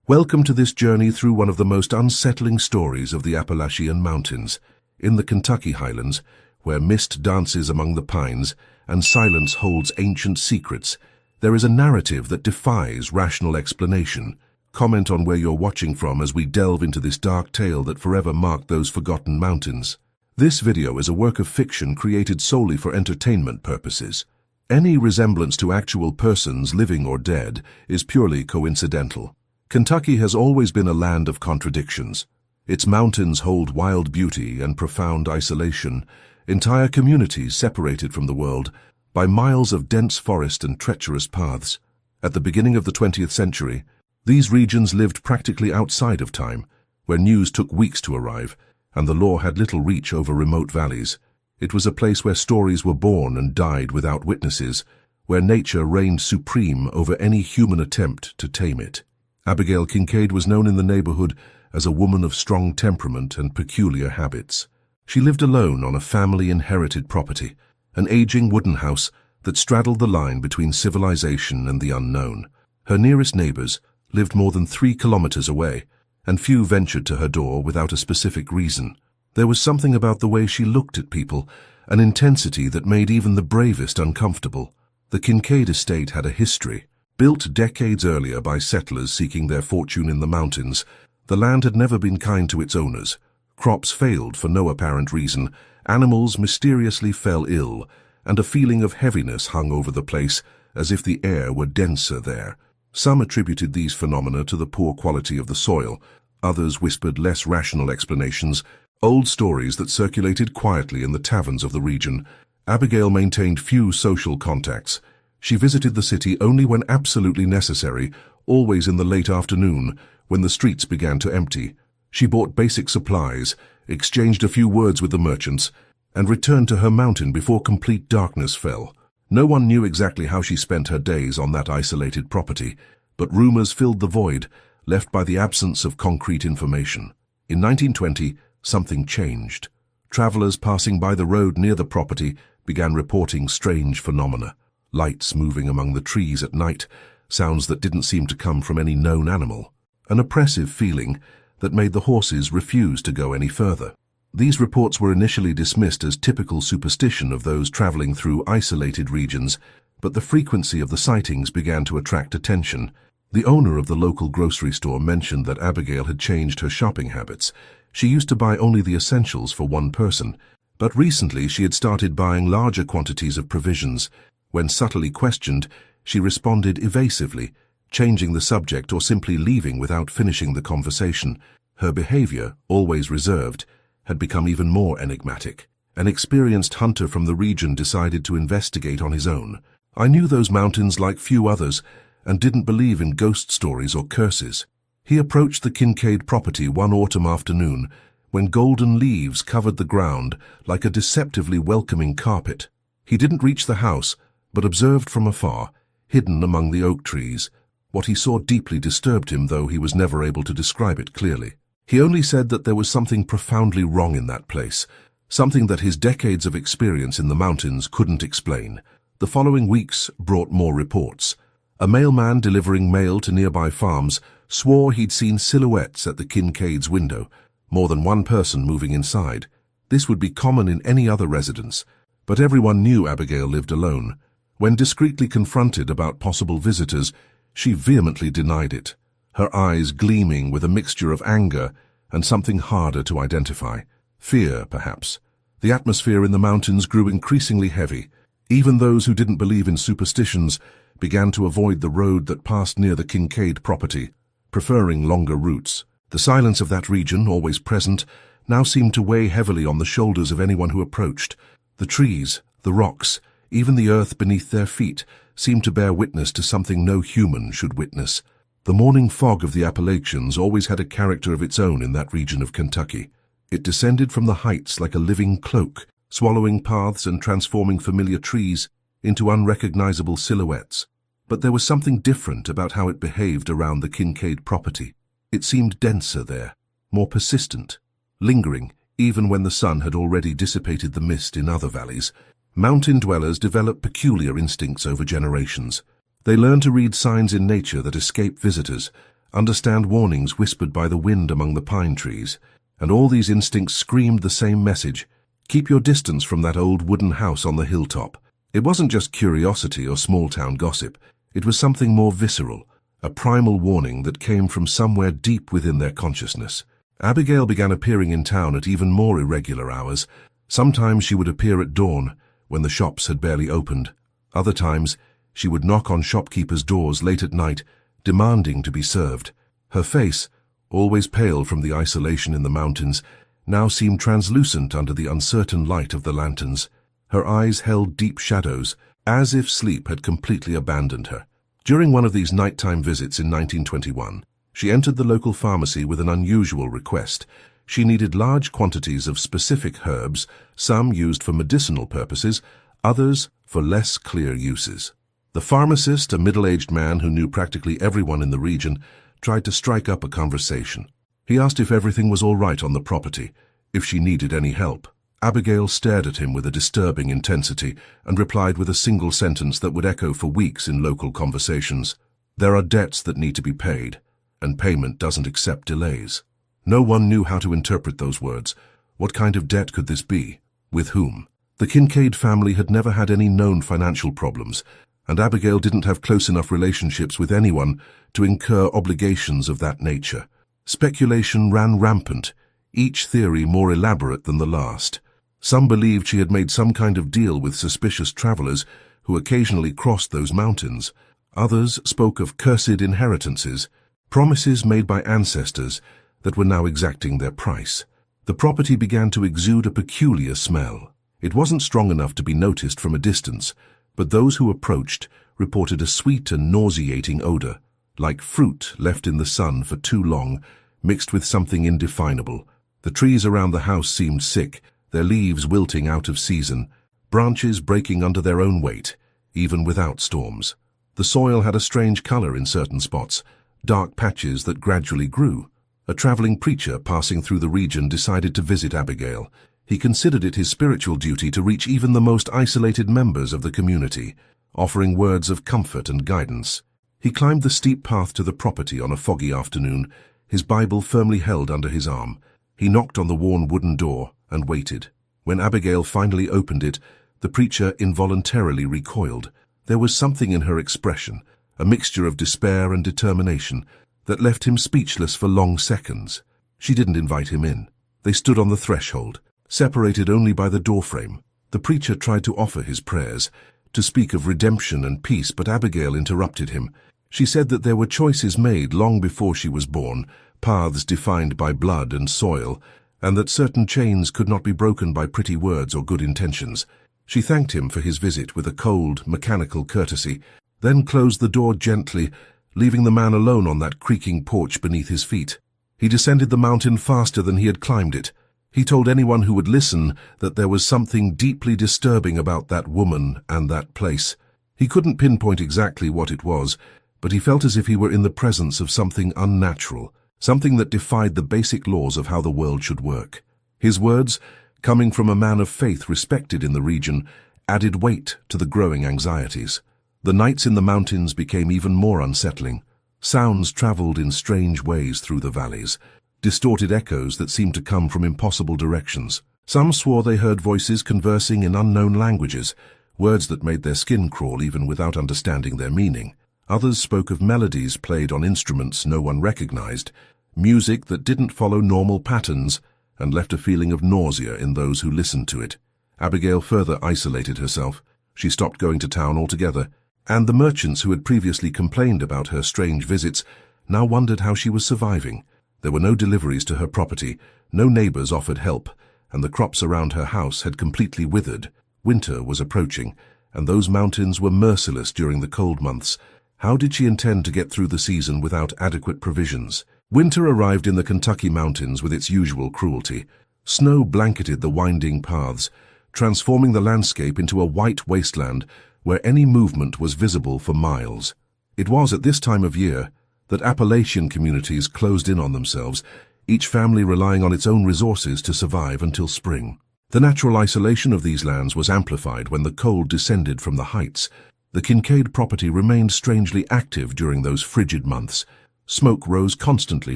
Welcome to this journey through one of the most unsettling stories of the Appalachian Mountains. In the Kentucky highlands, where mist dances among the pines and silence holds ancient secrets, there is a narrative that defies rational explanation. Comment on where you're watching from as we delve into this dark tale that forever marked those forgotten mountains. This video is a work of fiction created solely for entertainment purposes. Any resemblance to actual persons, living or dead, is purely coincidental. Kentucky has always been a land of contradictions. Its mountains hold wild beauty and profound isolation, entire communities separated from the world by miles of dense forest and treacherous paths. At the beginning of the 20th century, these regions lived practically outside of time, where news took weeks to arrive, and the law had little reach over remote valleys. It was a place where stories were born and died without witnesses, where nature reigned supreme over any human attempt to tame it. Abigail Kincaid was known in the neighborhood as a woman of strong temperament and peculiar habits. She lived alone on a family-inherited property, an aging wooden house that straddled the line between civilization and the unknown. Her nearest neighbors lived more than 3 kilometers away, and few ventured to her door without a specific reason. There was something about the way she looked at people, an intensity that made even the bravest uncomfortable. The Kincaid estate had a history. Built decades earlier by settlers seeking their fortune in the mountains, the land had never been kind to its owners. Crops failed for no apparent reason, animals mysteriously fell ill, and a feeling of heaviness hung over the place, as if the air were denser there. Some attributed these phenomena to the poor quality of the soil. Others whispered less rational explanations, old stories that circulated quietly in the taverns of the region. Abigail maintained few social contacts. She visited the city only when absolutely necessary, always in the late afternoon, when the streets began to empty. She bought basic supplies, exchanged a few words with the merchants, and returned to her mountain before complete darkness fell. No one knew exactly how she spent her days on that isolated property, but rumors filled the void, left by the absence of concrete information. In 1920, something changed. Travelers passing by the road near the property began reporting strange phenomena. Lights moving among the trees at night, sounds that didn't seem to come from any known animal. An oppressive feeling that made the horses refuse to go any further. These reports were initially dismissed as typical superstition of those traveling through isolated regions, but the frequency of the sightings began to attract attention. The owner of the local grocery store mentioned that Abigail had changed her shopping habits. She used to buy only the essentials for one person, but recently she had started buying larger quantities of provisions. When subtly questioned, she responded evasively, changing the subject or simply leaving without finishing the conversation. Her behavior, always reserved, had become even more enigmatic. An experienced hunter from the region decided to investigate on his own. "I knew those mountains like few others and didn't believe in ghost stories or curses." He approached the Kincaid property one autumn afternoon when golden leaves covered the ground like a deceptively welcoming carpet. He didn't reach the house, but observed from afar, hidden among the oak trees. What he saw deeply disturbed him, though he was never able to describe it clearly. He only said that there was something profoundly wrong in that place, something that his decades of experience in the mountains couldn't explain. The following weeks brought more reports. A mailman delivering mail to nearby farms swore he'd seen silhouettes at the Kincaid's window, more than one person moving inside. This would be common in any other residence, but everyone knew Abigail lived alone. When discreetly confronted about possible visitors, she vehemently denied it, her eyes gleaming with a mixture of anger and something harder to identify. Fear, perhaps. The atmosphere in the mountains grew increasingly heavy. Even those who didn't believe in superstitions began to avoid the road that passed near the Kincaid property, preferring longer routes. The silence of that region, always present, now seemed to weigh heavily on the shoulders of anyone who approached. The trees, the rocks, even the earth beneath their feet seemed to bear witness to something no human should witness. The morning fog of the Appalachians always had a character of its own in that region of Kentucky. It descended from the heights like a living cloak, swallowing paths and transforming familiar trees into unrecognizable silhouettes. But there was something different about how it behaved around the Kincaid property. It seemed denser there, more persistent, lingering even when the sun had already dissipated the mist in other valleys. Mountain dwellers develop peculiar instincts over generations. They learn to read signs in nature that escape visitors, understand warnings whispered by the wind among the pine trees, and all these instincts screamed the same message: keep your distance from that old wooden house on the hilltop. It wasn't just curiosity or small-town gossip. It was something more visceral, a primal warning that came from somewhere deep within their consciousness. Abigail began appearing in town at even more irregular hours. Sometimes she would appear at dawn, when the shops had barely opened. Other times, she would knock on shopkeepers' doors late at night, demanding to be served. Her face, always pale from the isolation in the mountains, now seemed translucent under the uncertain light of the lanterns. Her eyes held deep shadows, as if sleep had completely abandoned her. During one of these nighttime visits in 1921, she entered the local pharmacy with an unusual request. She needed large quantities of specific herbs, some used for medicinal purposes, others for less clear uses. The pharmacist, a middle-aged man who knew practically everyone in the region, tried to strike up a conversation. He asked if everything was all right on the property, if she needed any help. Abigail stared at him with a disturbing intensity and replied with a single sentence that would echo for weeks in local conversations: "There are debts that need to be paid, and payment doesn't accept delays." No one knew how to interpret those words. What kind of debt could this be? With whom? The Kincaid family had never had any known financial problems, and Abigail didn't have close enough relationships with anyone to incur obligations of that nature. Speculation ran rampant, each theory more elaborate than the last. Some believed she had made some kind of deal with suspicious travelers who occasionally crossed those mountains. Others spoke of cursed inheritances, promises made by ancestors that were now exacting their price. The property began to exude a peculiar smell. It wasn't strong enough to be noticed from a distance, but those who approached reported a sweet and nauseating odor, like fruit left in the sun for too long, mixed with something indefinable. The trees around the house seemed sick, their leaves wilting out of season, branches breaking under their own weight, even without storms. The soil had a strange color in certain spots, dark patches that gradually grew. A traveling preacher passing through the region decided to visit Abigail. He considered it his spiritual duty to reach even the most isolated members of the community, offering words of comfort and guidance. He climbed the steep path to the property on a foggy afternoon, his Bible firmly held under his arm. He knocked on the worn wooden door and waited. When Abigail finally opened it, the preacher involuntarily recoiled. There was something in her expression, a mixture of despair and determination, that left him speechless for long seconds. She didn't invite him in. They stood on the threshold, separated only by the doorframe. The preacher tried to offer his prayers, to speak of redemption and peace, but Abigail interrupted him. She said that there were choices made long before she was born, paths defined by blood and soil, and that certain chains could not be broken by pretty words or good intentions. She thanked him for his visit with a cold, mechanical courtesy, then closed the door gently, leaving the man alone on that creaking porch beneath his feet. He descended the mountain faster than he had climbed it. He told anyone who would listen that there was something deeply disturbing about that woman and that place. He couldn't pinpoint exactly what it was, but he felt as if he were in the presence of something unnatural, something that defied the basic laws of how the world should work. His words, coming from a man of faith respected in the region, added weight to the growing anxieties. The nights in the mountains became even more unsettling. Sounds traveled in strange ways through the valleys, distorted echoes that seemed to come from impossible directions. Some swore they heard voices conversing in unknown languages, words that made their skin crawl even without understanding their meaning. Others spoke of melodies played on instruments no one recognized, music that didn't follow normal patterns and left a feeling of nausea in those who listened to it. Abigail further isolated herself. She stopped going to town altogether, and the merchants who had previously complained about her strange visits now wondered how she was surviving. There were no deliveries to her property, no neighbors offered help, and the crops around her house had completely withered. Winter was approaching, and those mountains were merciless during the cold months. How did she intend to get through the season without adequate provisions? Winter arrived in the Kentucky mountains with its usual cruelty. Snow blanketed the winding paths, transforming the landscape into a white wasteland where any movement was visible for miles. It was at this time of year that Appalachian communities closed in on themselves, each family relying on its own resources to survive until spring. The natural isolation of these lands was amplified when the cold descended from the heights. The Kincaid property remained strangely active during those frigid months. Smoke rose constantly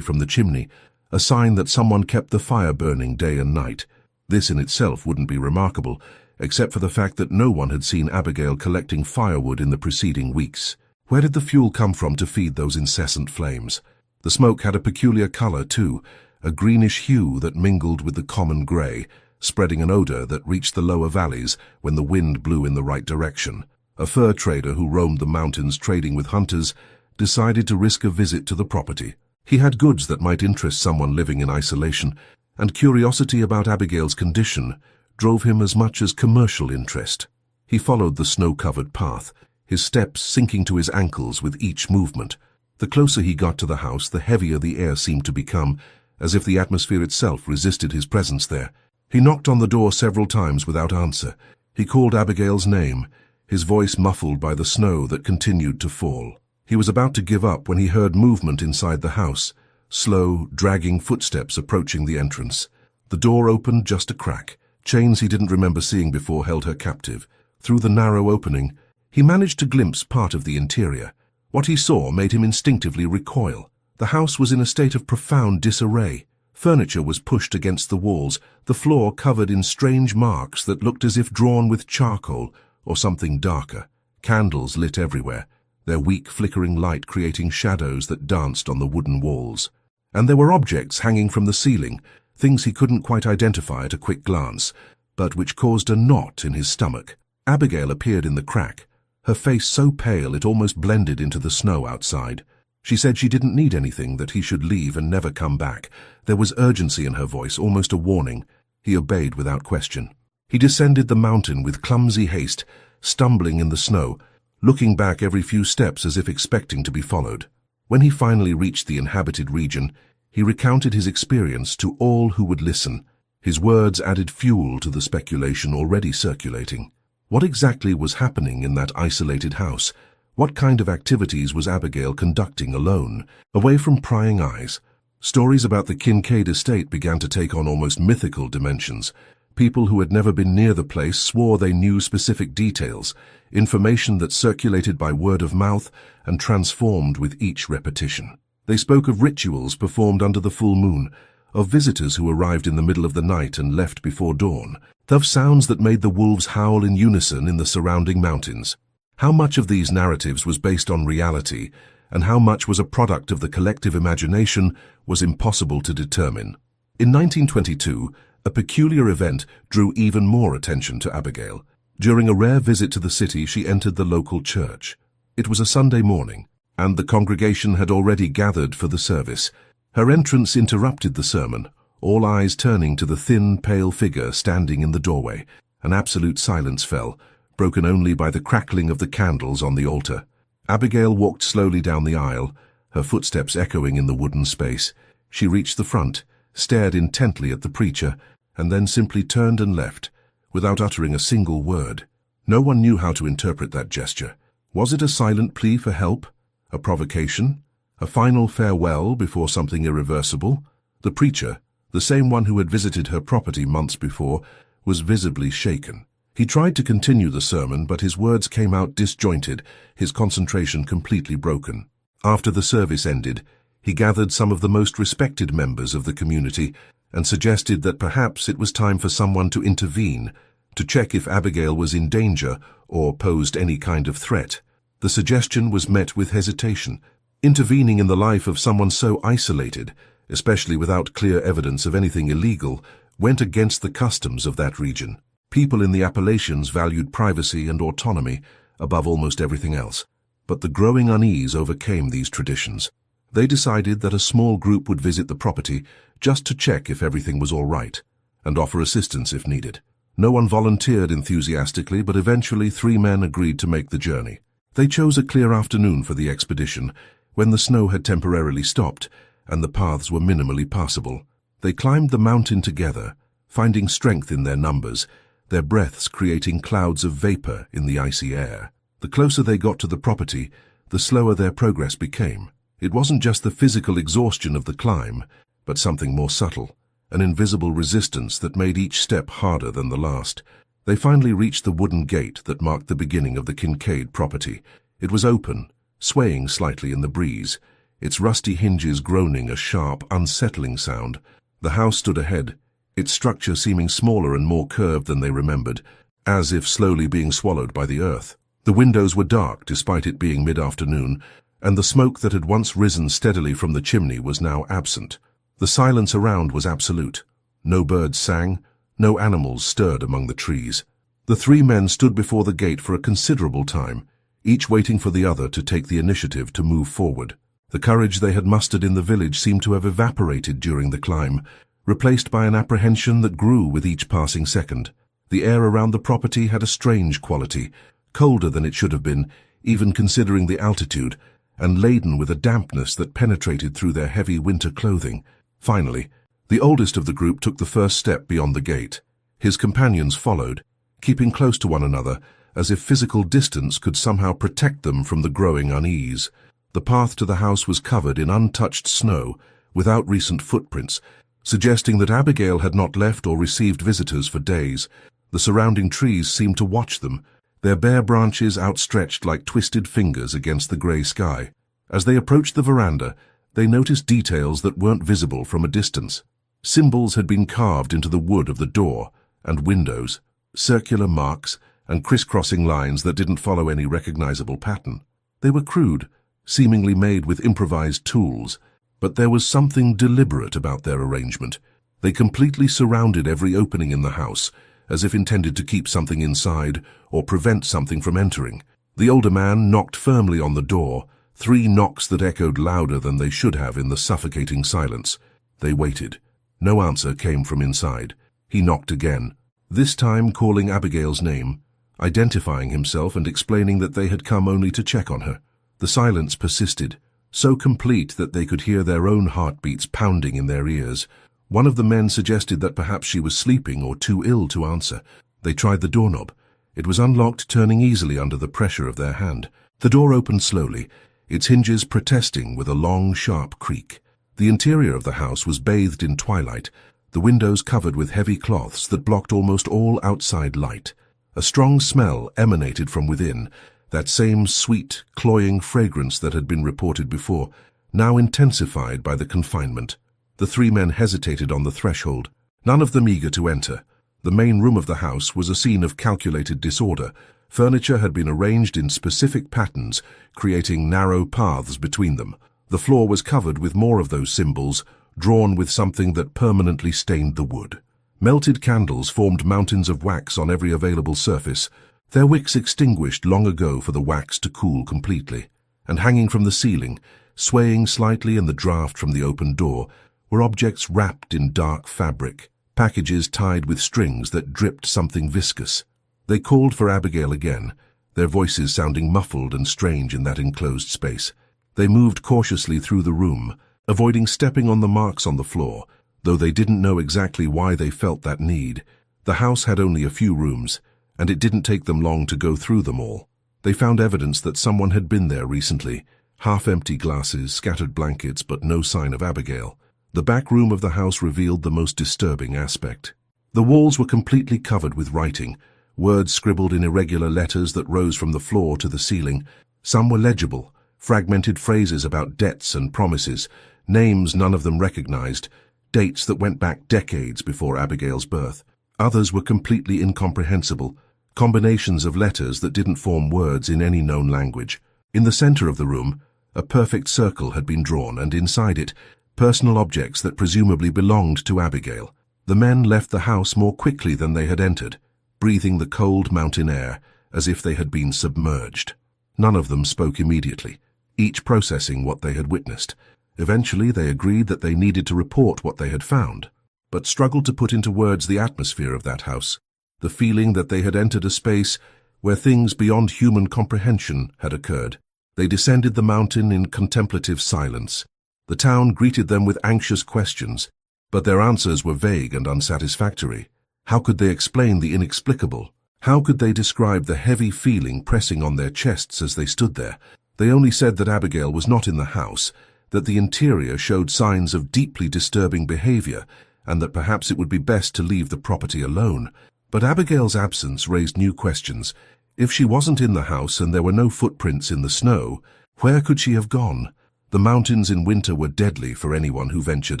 from the chimney, a sign that someone kept the fire burning day and night. This in itself wouldn't be remarkable, except for the fact that no one had seen Abigail collecting firewood in the preceding weeks. Where did the fuel come from to feed those incessant flames? The smoke had a peculiar color, too, a greenish hue that mingled with the common gray, spreading an odor that reached the lower valleys when the wind blew in the right direction. A fur trader who roamed the mountains trading with hunters decided to risk a visit to the property. He had goods that might interest someone living in isolation, and curiosity about Abigail's condition drove him as much as commercial interest. He followed the snow-covered path, his steps sinking to his ankles with each movement. The closer he got to the house, the heavier the air seemed to become, as if the atmosphere itself resisted his presence there. He knocked on the door several times without answer. He called Abigail's name, his voice muffled by the snow that continued to fall. He was about to give up when he heard movement inside the house, slow, dragging footsteps approaching the entrance. The door opened just a crack. Chains he didn't remember seeing before held her captive. Through the narrow opening, he managed to glimpse part of the interior. What he saw made him instinctively recoil. The house was in a state of profound disarray. Furniture was pushed against the walls, the floor covered in strange marks that looked as if drawn with charcoal or something darker. Candles lit everywhere, their weak flickering light creating shadows that danced on the wooden walls. And there were objects hanging from the ceiling, things he couldn't quite identify at a quick glance, but which caused a knot in his stomach. Abigail appeared in the crack, her face so pale it almost blended into the snow outside. She said she didn't need anything, that he should leave and never come back. There was urgency in her voice, almost a warning. He obeyed without question. He descended the mountain with clumsy haste, stumbling in the snow, looking back every few steps as if expecting to be followed. When he finally reached the inhabited region, he recounted his experience to all who would listen. His words added fuel to the speculation already circulating. What exactly was happening in that isolated house? What kind of activities was Abigail conducting alone, away from prying eyes? Stories about the Kincaid estate began to take on almost mythical dimensions. People who had never been near the place swore they knew specific details, information that circulated by word of mouth and transformed with each repetition. They spoke of rituals performed under the full moon, of visitors who arrived in the middle of the night and left before dawn, of sounds that made the wolves howl in unison in the surrounding mountains. How much of these narratives was based on reality, and how much was a product of the collective imagination, was impossible to determine. In 1922, a peculiar event drew even more attention to Abigail. During a rare visit to the city, she entered the local church. It was a Sunday morning, and the congregation had already gathered for the service. Her entrance interrupted the sermon, all eyes turning to the thin, pale figure standing in the doorway. An absolute silence fell, broken only by the crackling of the candles on the altar. Abigail walked slowly down the aisle, her footsteps echoing in the wooden space. She reached the front, stared intently at the preacher, and then simply turned and left, without uttering a single word. No one knew how to interpret that gesture. Was it a silent plea for help? A provocation? A final farewell before something irreversible? The preacher, the same one who had visited her property months before, was visibly shaken. He tried to continue the sermon, but his words came out disjointed, his concentration completely broken. After the service ended, he gathered some of the most respected members of the community and suggested that perhaps it was time for someone to intervene, to check if Abigail was in danger or posed any kind of threat. The suggestion was met with hesitation. Intervening in the life of someone so isolated, especially without clear evidence of anything illegal, went against the customs of that region. People in the Appalachians valued privacy and autonomy above almost everything else. But the growing unease overcame these traditions. They decided that a small group would visit the property just to check if everything was all right, and offer assistance if needed. No one volunteered enthusiastically, but eventually 3 men agreed to make the journey. They chose a clear afternoon for the expedition, when the snow had temporarily stopped and the paths were minimally passable. They climbed the mountain together, finding strength in their numbers, their breaths creating clouds of vapor in the icy air. The closer they got to the property, the slower their progress became. It wasn't just the physical exhaustion of the climb, but something more subtle, an invisible resistance that made each step harder than the last. They finally reached the wooden gate that marked the beginning of the Kincaid property. It was open, swaying slightly in the breeze, its rusty hinges groaning a sharp, unsettling sound. The house stood ahead, its structure seeming smaller and more curved than they remembered, as if slowly being swallowed by the earth. The windows were dark despite it being mid-afternoon, and the smoke that had once risen steadily from the chimney was now absent. The silence around was absolute. No birds sang, no animals stirred among the trees. The three men stood before the gate for a considerable time, each waiting for the other to take the initiative to move forward. The courage they had mustered in the village seemed to have evaporated during the climb, replaced by an apprehension that grew with each passing second. The air around the property had a strange quality, colder than it should have been, even considering the altitude, and laden with a dampness that penetrated through their heavy winter clothing. Finally, the oldest of the group took the first step beyond the gate. His companions followed, keeping close to one another, as if physical distance could somehow protect them from the growing unease. The path to the house was covered in untouched snow, without recent footprints, suggesting that Abigail had not left or received visitors for days. The surrounding trees seemed to watch them, their bare branches outstretched like twisted fingers against the grey sky. As they approached the veranda, they noticed details that weren't visible from a distance. Symbols had been carved into the wood of the door and windows, circular marks and crisscrossing lines that didn't follow any recognizable pattern. They were crude, seemingly made with improvised tools, but there was something deliberate about their arrangement. They completely surrounded every opening in the house, as if intended to keep something inside or prevent something from entering. The older man knocked firmly on the door, 3 knocks that echoed louder than they should have in the suffocating silence. They waited. No answer came from inside. He knocked again, this time calling Abigail's name, identifying himself and explaining that they had come only to check on her. The silence persisted, so complete that they could hear their own heartbeats pounding in their ears. One of the men suggested that perhaps she was sleeping or too ill to answer. They tried the doorknob. It was unlocked, turning easily under the pressure of their hand. The door opened slowly, its hinges protesting with a long, sharp creak. The interior of the house was bathed in twilight, the windows covered with heavy cloths that blocked almost all outside light. A strong smell emanated from within, that same sweet, cloying fragrance that had been reported before, now intensified by the confinement. The 3 men hesitated on the threshold, none of them eager to enter. The main room of the house was a scene of calculated disorder. Furniture had been arranged in specific patterns, creating narrow paths between them. The floor was covered with more of those symbols, drawn with something that permanently stained the wood. Melted candles formed mountains of wax on every available surface, their wicks extinguished long ago for the wax to cool completely. And hanging from the ceiling, swaying slightly in the draught from the open door, were objects wrapped in dark fabric, packages tied with strings that dripped something viscous. They called for Abigail again, their voices sounding muffled and strange in that enclosed space. They moved cautiously through the room, avoiding stepping on the marks on the floor, though they didn't know exactly why they felt that need. The house had only a few rooms, and it didn't take them long to go through them all. They found evidence that someone had been there recently, half-empty glasses, scattered blankets, but no sign of Abigail. The back room of the house revealed the most disturbing aspect. The walls were completely covered with writing, words scribbled in irregular letters that rose from the floor to the ceiling. Some were legible, fragmented phrases about debts and promises, names none of them recognized, dates that went back decades before Abigail's birth. Others were completely incomprehensible, combinations of letters that didn't form words in any known language. In the center of the room, a perfect circle had been drawn, and inside it, personal objects that presumably belonged to Abigail. The men left the house more quickly than they had entered, breathing the cold mountain air as if they had been submerged. None of them spoke immediately, each processing what they had witnessed. Eventually they agreed that they needed to report what they had found, but struggled to put into words the atmosphere of that house, the feeling that they had entered a space where things beyond human comprehension had occurred. They descended the mountain in contemplative silence. The town greeted them with anxious questions, but their answers were vague and unsatisfactory. How could they explain the inexplicable? How could they describe the heavy feeling pressing on their chests as they stood there? They only said that Abigail was not in the house, that the interior showed signs of deeply disturbing behavior, and that perhaps it would be best to leave the property alone. But Abigail's absence raised new questions. If she wasn't in the house and there were no footprints in the snow, where could she have gone? The mountains in winter were deadly for anyone who ventured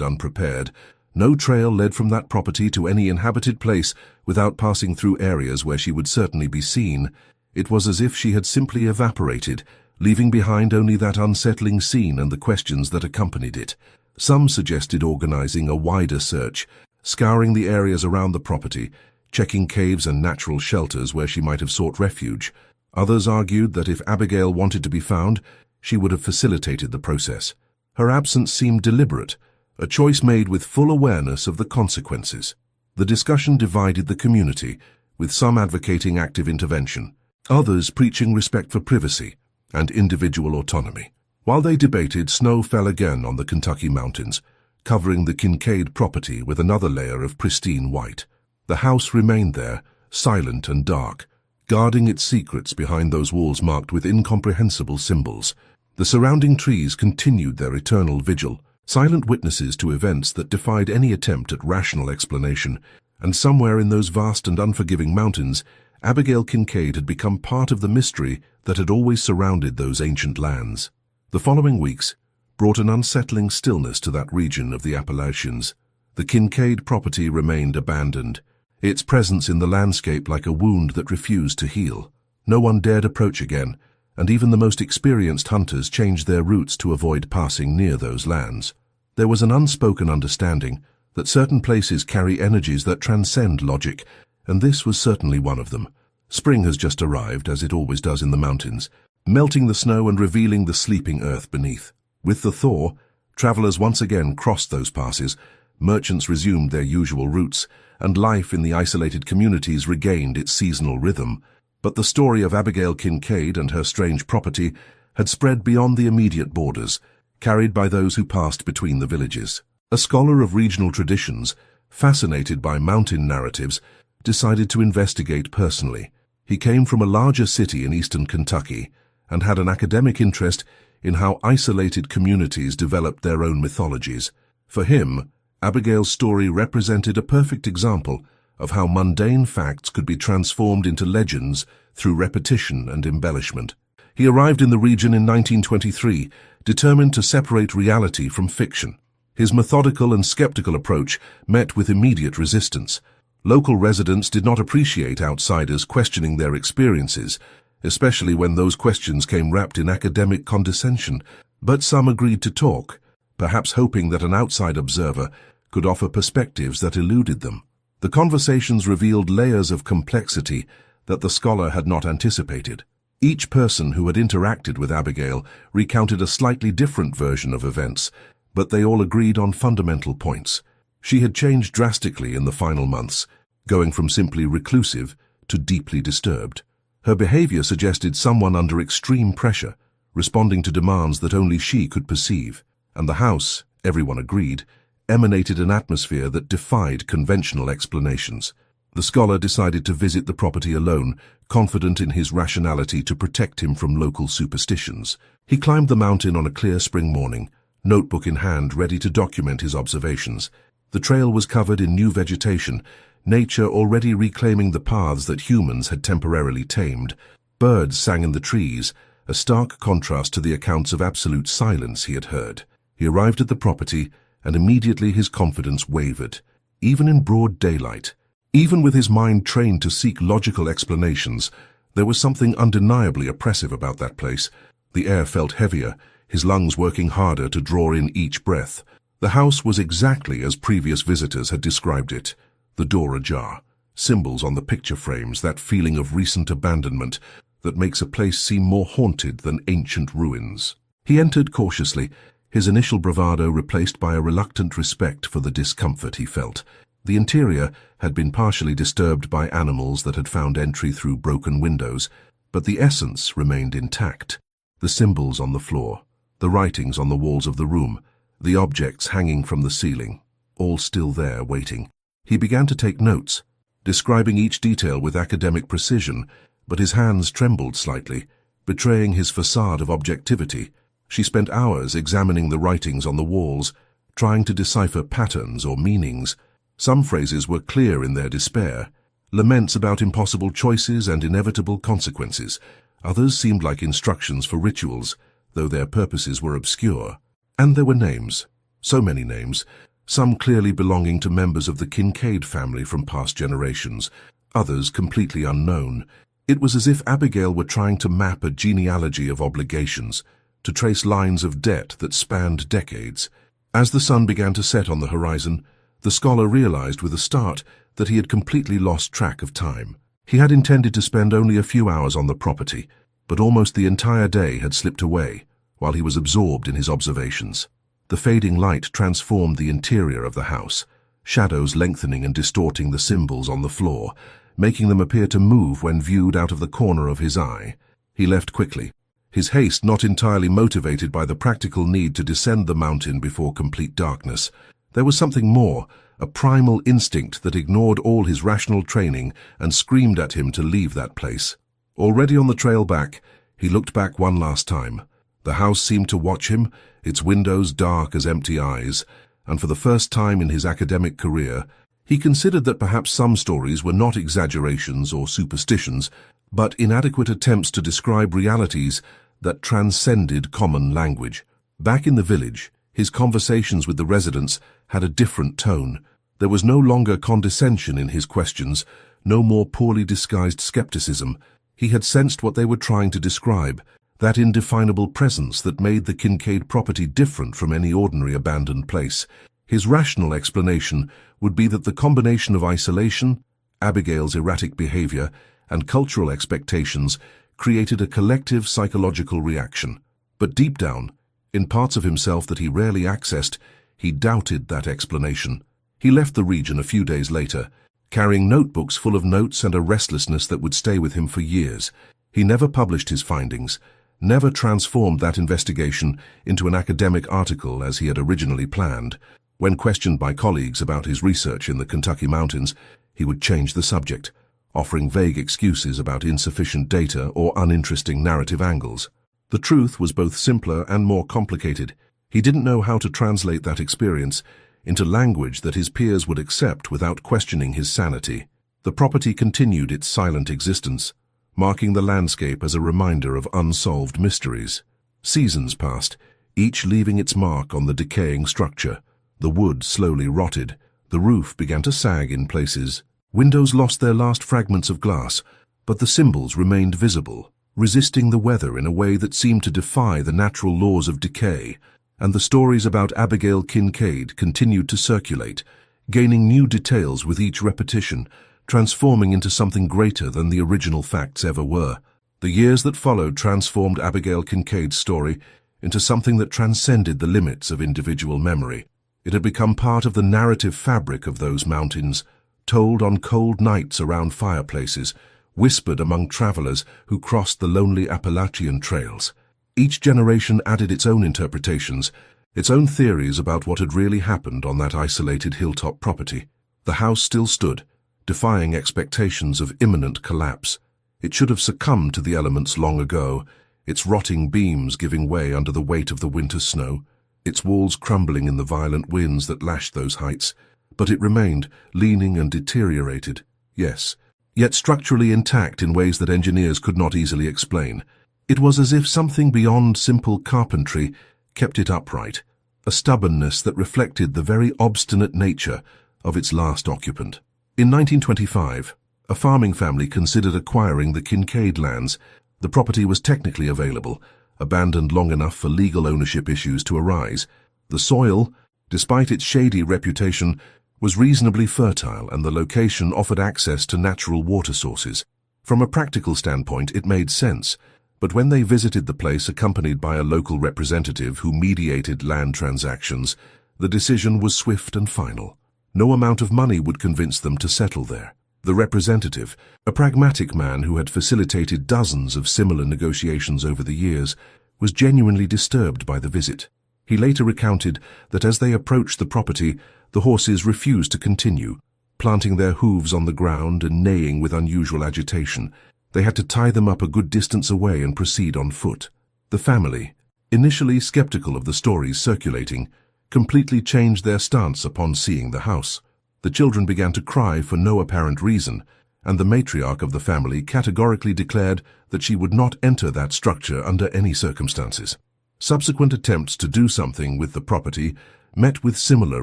unprepared. No trail led from that property to any inhabited place without passing through areas where she would certainly be seen. It was as if she had simply evaporated, leaving behind only that unsettling scene and the questions that accompanied it. Some suggested organizing a wider search, scouring the areas around the property, checking caves and natural shelters where she might have sought refuge. Others argued that if Abigail wanted to be found, she would have facilitated the process. Her absence seemed deliberate, a choice made with full awareness of the consequences. The discussion divided the community, with some advocating active intervention, others preaching respect for privacy and individual autonomy. While they debated, snow fell again on the Kentucky mountains, covering the Kincaid property with another layer of pristine white. The house remained there, silent and dark, guarding its secrets behind those walls marked with incomprehensible symbols. The surrounding trees continued their eternal vigil, silent witnesses to events that defied any attempt at rational explanation, and somewhere in those vast and unforgiving mountains, Abigail Kincaid had become part of the mystery that had always surrounded those ancient lands. The following weeks brought an unsettling stillness to that region of the Appalachians. The Kincaid property remained abandoned, its presence in the landscape like a wound that refused to heal. No one dared approach again, and even the most experienced hunters changed their routes to avoid passing near those lands. There was an unspoken understanding that certain places carry energies that transcend logic, and this was certainly one of them. Spring has just arrived, as it always does in the mountains, melting the snow and revealing the sleeping earth beneath. With the thaw, travelers once again crossed those passes, merchants resumed their usual routes, and life in the isolated communities regained its seasonal rhythm. But the story of Abigail Kincaid and her strange property had spread beyond the immediate borders, carried by those who passed between the villages. A scholar of regional traditions, fascinated by mountain narratives, decided to investigate personally. He came from a larger city in eastern Kentucky and had an academic interest in how isolated communities developed their own mythologies. For him, Abigail's story represented a perfect example of how mundane facts could be transformed into legends through repetition and embellishment. He arrived in the region in 1923, determined to separate reality from fiction. His methodical and skeptical approach met with immediate resistance. Local residents did not appreciate outsiders questioning their experiences, especially when those questions came wrapped in academic condescension, but some agreed to talk, perhaps hoping that an outside observer could offer perspectives that eluded them. The conversations revealed layers of complexity that the scholar had not anticipated. Each person who had interacted with Abigail recounted a slightly different version of events, but they all agreed on fundamental points. She had changed drastically in the final months, going from simply reclusive to deeply disturbed. Her behavior suggested someone under extreme pressure, responding to demands that only she could perceive. And the house, everyone agreed, emanated an atmosphere that defied conventional explanations. The scholar decided to visit the property alone, confident in his rationality to protect him from local superstitions. He climbed the mountain on a clear spring morning, notebook in hand, ready to document his observations. The trail was covered in new vegetation, nature already reclaiming the paths that humans had temporarily tamed. Birds sang in the trees, a stark contrast to the accounts of absolute silence he had heard. He arrived at the property, and immediately his confidence wavered. Even in broad daylight, even with his mind trained to seek logical explanations, there was something undeniably oppressive about that place. The air felt heavier, his lungs working harder to draw in each breath. The house was exactly as previous visitors had described it. The door ajar, symbols on the picture frames, that feeling of recent abandonment that makes a place seem more haunted than ancient ruins. He entered cautiously, his initial bravado replaced by a reluctant respect for the discomfort he felt. The interior had been partially disturbed by animals that had found entry through broken windows, but the essence remained intact. The symbols on the floor, the writings on the walls of the room, the objects hanging from the ceiling, all still there waiting. He began to take notes, describing each detail with academic precision, but his hands trembled slightly, betraying his facade of objectivity. She spent hours examining the writings on the walls, trying to decipher patterns or meanings. Some phrases were clear in their despair, laments about impossible choices and inevitable consequences. Others seemed like instructions for rituals, though their purposes were obscure. And there were names. So many names, some clearly belonging to members of the Kincaid family from past generations, others completely unknown. It was as if Abigail were trying to map a genealogy of obligations, to trace lines of debt that spanned decades. As the sun began to set on the horizon, the scholar realized with a start that he had completely lost track of time. He had intended to spend only a few hours on the property, but almost the entire day had slipped away while he was absorbed in his observations. The fading light transformed the interior of the house, shadows lengthening and distorting the symbols on the floor, making them appear to move when viewed out of the corner of his eye. He left quickly, his haste not entirely motivated by the practical need to descend the mountain before complete darkness. There was something more, a primal instinct that ignored all his rational training and screamed at him to leave that place. Already on the trail back, he looked back one last time. The house seemed to watch him, its windows dark as empty eyes, and for the first time in his academic career, he considered that perhaps some stories were not exaggerations or superstitions, but inadequate attempts to describe realities that transcended common language. Back in the village, his conversations with the residents had a different tone. There was no longer condescension in his questions, no more poorly disguised skepticism. He had sensed what they were trying to describe, that indefinable presence that made the Kincaid property different from any ordinary abandoned place. His rational explanation would be that the combination of isolation, Abigail's erratic behavior, and cultural expectations created a collective psychological reaction. But deep down, in parts of himself that he rarely accessed, he doubted that explanation. He left the region a few days later, carrying notebooks full of notes and a restlessness that would stay with him for years. He never published his findings, never transformed that investigation into an academic article as he had originally planned. When questioned by colleagues about his research in the Kentucky mountains, he would change the subject, offering vague excuses about insufficient data or uninteresting narrative angles. The truth was both simpler and more complicated. He didn't know how to translate that experience into language that his peers would accept without questioning his sanity. The property continued its silent existence, marking the landscape as a reminder of unsolved mysteries. Seasons passed, each leaving its mark on the decaying structure. The wood slowly rotted, the roof began to sag in places, windows lost their last fragments of glass, but the symbols remained visible, resisting the weather in a way that seemed to defy the natural laws of decay. And the stories about Abigail Kincaid continued to circulate, gaining new details with each repetition, transforming into something greater than the original facts ever were. The years that followed transformed Abigail Kincaid's story into something that transcended the limits of individual memory. It had become part of the narrative fabric of those mountains, told on cold nights around fireplaces, whispered among travelers who crossed the lonely Appalachian trails. Each generation added its own interpretations, its own theories about what had really happened on that isolated hilltop property. The house still stood, defying expectations of imminent collapse. It should have succumbed to the elements long ago, its rotting beams giving way under the weight of the winter snow, its walls crumbling in the violent winds that lashed those heights. But it remained, leaning and deteriorated, yes, yet structurally intact in ways that engineers could not easily explain. It was as if something beyond simple carpentry kept it upright, a stubbornness that reflected the very obstinate nature of its last occupant. In 1925, a farming family considered acquiring the Kincaid lands. The property was technically available, abandoned long enough for legal ownership issues to arise. The soil, despite its shady reputation, was reasonably fertile, and the location offered access to natural water sources. From a practical standpoint, it made sense, but when they visited the place accompanied by a local representative who mediated land transactions, the decision was swift and final. No amount of money would convince them to settle there. The representative, a pragmatic man who had facilitated dozens of similar negotiations over the years, was genuinely disturbed by the visit. He later recounted that as they approached the property, the horses refused to continue, planting their hooves on the ground and neighing with unusual agitation. They had to tie them up a good distance away and proceed on foot. The family, initially skeptical of the stories circulating, completely changed their stance upon seeing the house. The children began to cry for no apparent reason, and the matriarch of the family categorically declared that she would not enter that structure under any circumstances. Subsequent attempts to do something with the property met with similar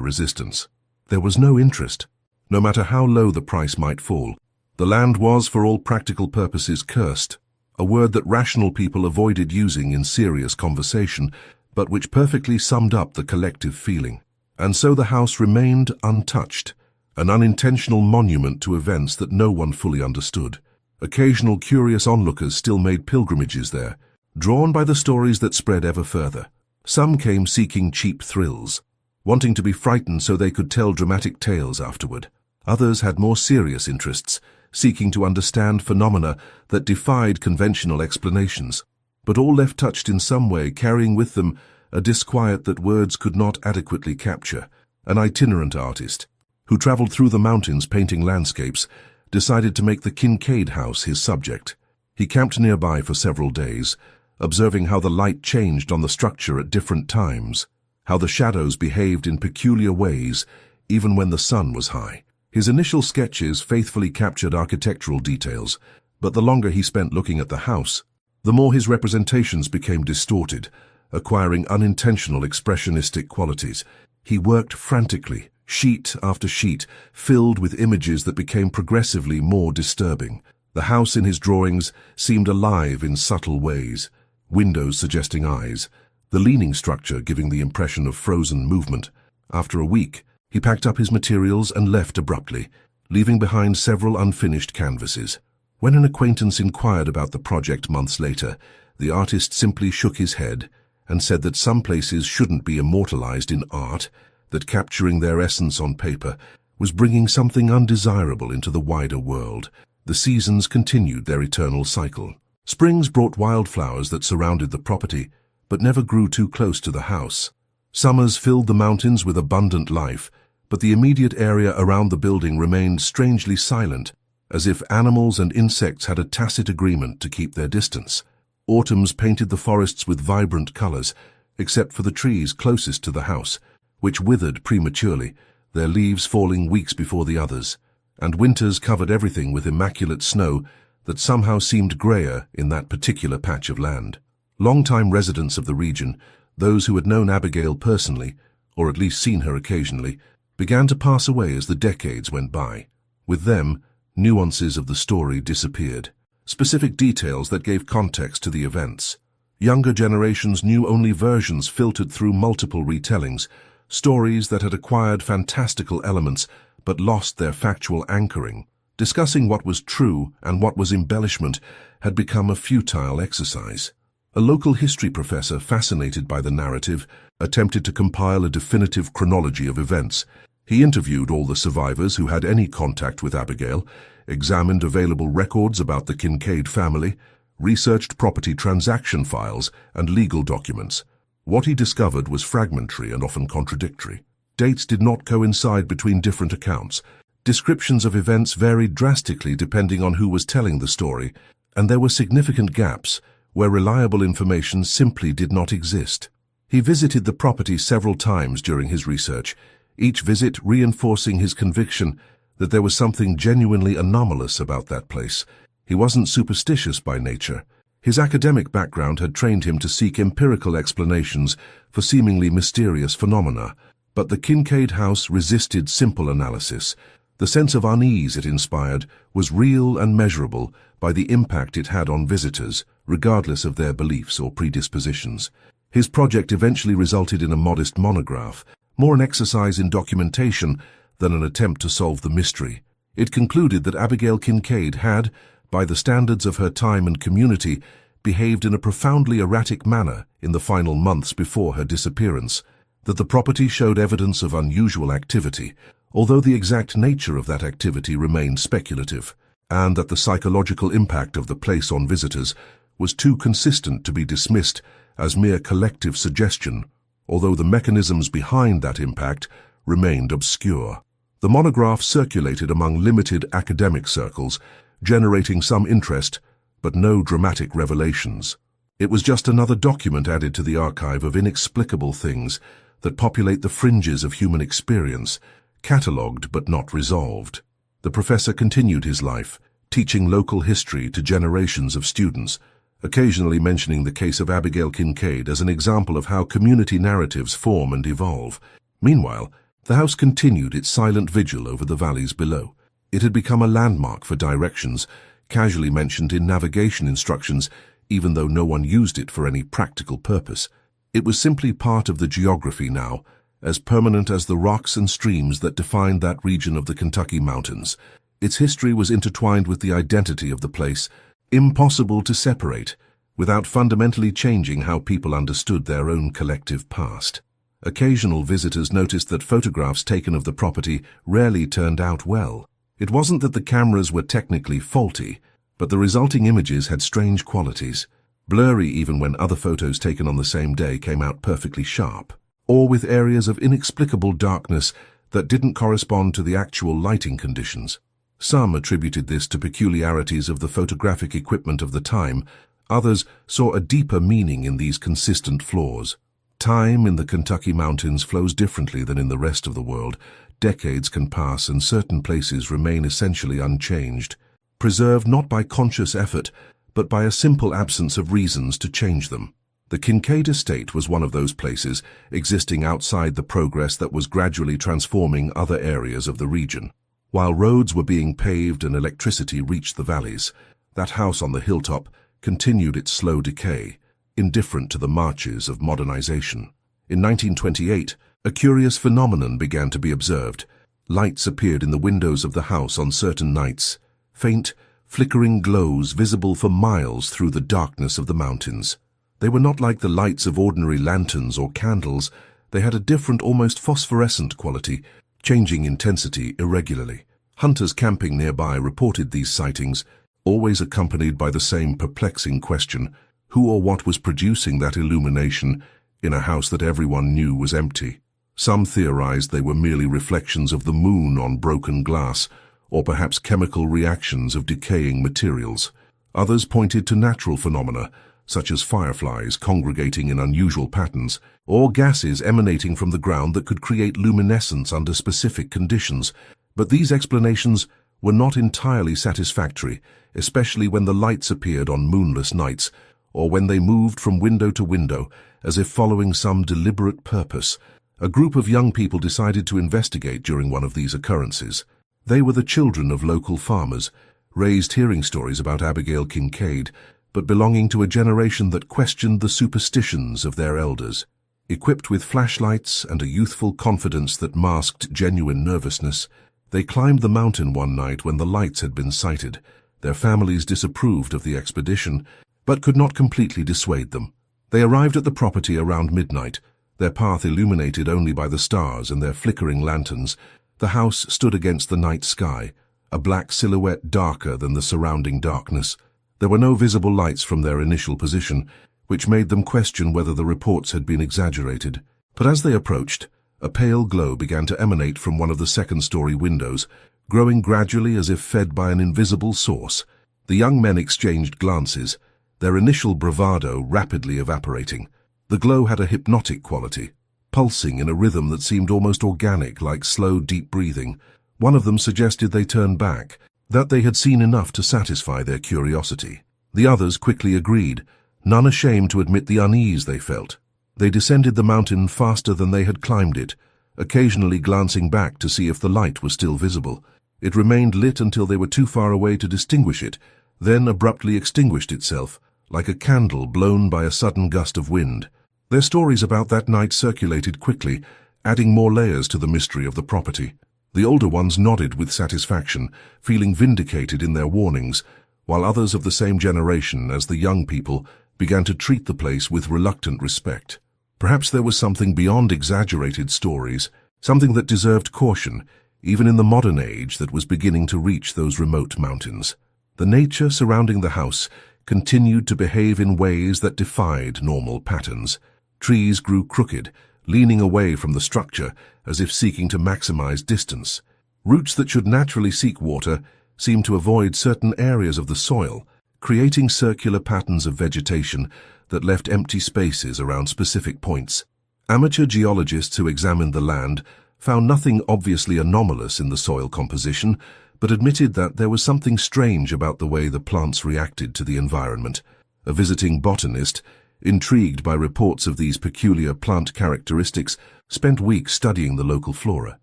resistance. There was no interest, no matter how low the price might fall. The land was, for all practical purposes, cursed, a word that rational people avoided using in serious conversation, but which perfectly summed up the collective feeling. And so the house remained untouched, an unintentional monument to events that no one fully understood. Occasional curious onlookers still made pilgrimages there, drawn by the stories that spread ever further. Some came seeking cheap thrills, wanting to be frightened so they could tell dramatic tales afterward. Others had more serious interests, seeking to understand phenomena that defied conventional explanations, but all left touched in some way, carrying with them a disquiet that words could not adequately capture. An itinerant artist, who traveled through the mountains painting landscapes, decided to make the Kincaid house his subject. He camped nearby for several days, observing how the light changed on the structure at different times, how the shadows behaved in peculiar ways even when the sun was high. His initial sketches faithfully captured architectural details, but the longer he spent looking at the house, the more his representations became distorted, acquiring unintentional expressionistic qualities. He worked frantically, sheet after sheet, filled with images that became progressively more disturbing. The house in his drawings seemed alive in subtle ways, windows suggesting eyes, the leaning structure giving the impression of frozen movement. After a week, he packed up his materials and left abruptly, leaving behind several unfinished canvases. When an acquaintance inquired about the project months later, the artist simply shook his head and said that some places shouldn't be immortalized in art, that capturing their essence on paper was bringing something undesirable into the wider world. The seasons continued their eternal cycle. Springs brought wildflowers that surrounded the property, but never grew too close to the house. Summers filled the mountains with abundant life, but the immediate area around the building remained strangely silent, as if animals and insects had a tacit agreement to keep their distance. Autumns painted the forests with vibrant colors, except for the trees closest to the house, which withered prematurely, their leaves falling weeks before the others, and winters covered everything with immaculate snow that somehow seemed grayer in that particular patch of land. Long-time residents of the region, those who had known Abigail personally, or at least seen her occasionally, began to pass away as the decades went by. With them, nuances of the story disappeared, specific details that gave context to the events. Younger generations knew only versions filtered through multiple retellings, stories that had acquired fantastical elements but lost their factual anchoring. Discussing what was true and what was embellishment had become a futile exercise. A local history professor, fascinated by the narrative, attempted to compile a definitive chronology of events. He interviewed all the survivors who had any contact with Abigail, examined available records about the Kincaid family, researched property transaction files and legal documents. What he discovered was fragmentary and often contradictory. Dates did not coincide between different accounts. Descriptions of events varied drastically depending on who was telling the story, and there were significant gaps where reliable information simply did not exist. He visited the property several times during his research, each visit reinforcing his conviction that there was something genuinely anomalous about that place. He wasn't superstitious by nature. His academic background had trained him to seek empirical explanations for seemingly mysterious phenomena, but the Kincaid house resisted simple analysis. The sense of unease it inspired was real and measurable by the impact it had on visitors, regardless of their beliefs or predispositions. His project eventually resulted in a modest monograph, more an exercise in documentation than an attempt to solve the mystery. It concluded that Abigail Kincaid had, by the standards of her time and community, behaved in a profoundly erratic manner in the final months before her disappearance, that the property showed evidence of unusual activity, although the exact nature of that activity remained speculative, and that the psychological impact of the place on visitors was too consistent to be dismissed as mere collective suggestion, although the mechanisms behind that impact remained obscure. The monograph circulated among limited academic circles, generating some interest, but no dramatic revelations. It was just another document added to the archive of inexplicable things that populate the fringes of human experience, catalogued but not resolved. The professor continued his life, teaching local history to generations of students, occasionally mentioning the case of Abigail Kincaid as an example of how community narratives form and evolve. Meanwhile, the house continued its silent vigil over the valleys below. It had become a landmark for directions, casually mentioned in navigation instructions, even though no one used it for any practical purpose. It was simply part of the geography now, as permanent as the rocks and streams that defined that region of the Kentucky mountains. Its history was intertwined with the identity of the place, impossible to separate, without fundamentally changing how people understood their own collective past. Occasional visitors noticed that photographs taken of the property rarely turned out well. It wasn't that the cameras were technically faulty, but the resulting images had strange qualities, blurry even when other photos taken on the same day came out perfectly sharp, or with areas of inexplicable darkness that didn't correspond to the actual lighting conditions. Some attributed this to peculiarities of the photographic equipment of the time. Others saw a deeper meaning in these consistent flaws. Time in the Kentucky mountains flows differently than in the rest of the world. Decades can pass and certain places remain essentially unchanged, preserved not by conscious effort, but by a simple absence of reasons to change them. The Kincaid estate was one of those places, existing outside the progress that was gradually transforming other areas of the region. While roads were being paved and electricity reached the valleys, that house on the hilltop continued its slow decay, indifferent to the marches of modernization. In 1928, a curious phenomenon began to be observed. Lights appeared in the windows of the house on certain nights, faint, flickering glows visible for miles through the darkness of the mountains. They were not like the lights of ordinary lanterns or candles. They had a different, almost phosphorescent quality, changing intensity irregularly. Hunters camping nearby reported these sightings, always accompanied by the same perplexing question: who or what was producing that illumination in a house that everyone knew was empty? Some theorized they were merely reflections of the moon on broken glass, or perhaps chemical reactions of decaying materials. Others pointed to natural phenomena, such as fireflies congregating in unusual patterns, or gases emanating from the ground that could create luminescence under specific conditions. But these explanations were not entirely satisfactory, especially when the lights appeared on moonless nights, or when they moved from window to window, as if following some deliberate purpose. A group of young people decided to investigate during one of these occurrences. They were the children of local farmers, raised hearing stories about Abigail Kincaid, but belonging to a generation that questioned the superstitions of their elders. Equipped with flashlights and a youthful confidence that masked genuine nervousness, they climbed the mountain one night when the lights had been sighted. Their families disapproved of the expedition, but could not completely dissuade them. They arrived at the property around midnight, their path illuminated only by the stars and their flickering lanterns. The house stood against the night sky, a black silhouette darker than the surrounding darkness. There were no visible lights from their initial position, which made them question whether the reports had been exaggerated. But as they approached, a pale glow began to emanate from one of the second-story windows, growing gradually as if fed by an invisible source. The young men exchanged glances, their initial bravado rapidly evaporating. The glow had a hypnotic quality, pulsing in a rhythm that seemed almost organic, like slow, deep breathing. One of them suggested they turn back, that they had seen enough to satisfy their curiosity. The others quickly agreed, none ashamed to admit the unease they felt. They descended the mountain faster than they had climbed it, occasionally glancing back to see if the light was still visible. It remained lit until they were too far away to distinguish it, then abruptly extinguished itself, like a candle blown by a sudden gust of wind. Their stories about that night circulated quickly, adding more layers to the mystery of the property. The older ones nodded with satisfaction, feeling vindicated in their warnings, while others of the same generation as the young people began to treat the place with reluctant respect. Perhaps there was something beyond exaggerated stories, something that deserved caution, even in the modern age that was beginning to reach those remote mountains. The nature surrounding the house continued to behave in ways that defied normal patterns. Trees grew crooked, leaning away from the structure as if seeking to maximize distance. Roots that should naturally seek water seemed to avoid certain areas of the soil, creating circular patterns of vegetation that left empty spaces around specific points. Amateur geologists who examined the land found nothing obviously anomalous in the soil composition, but admitted that there was something strange about the way the plants reacted to the environment. A visiting botanist, intrigued by reports of these peculiar plant characteristics, spent weeks studying the local flora.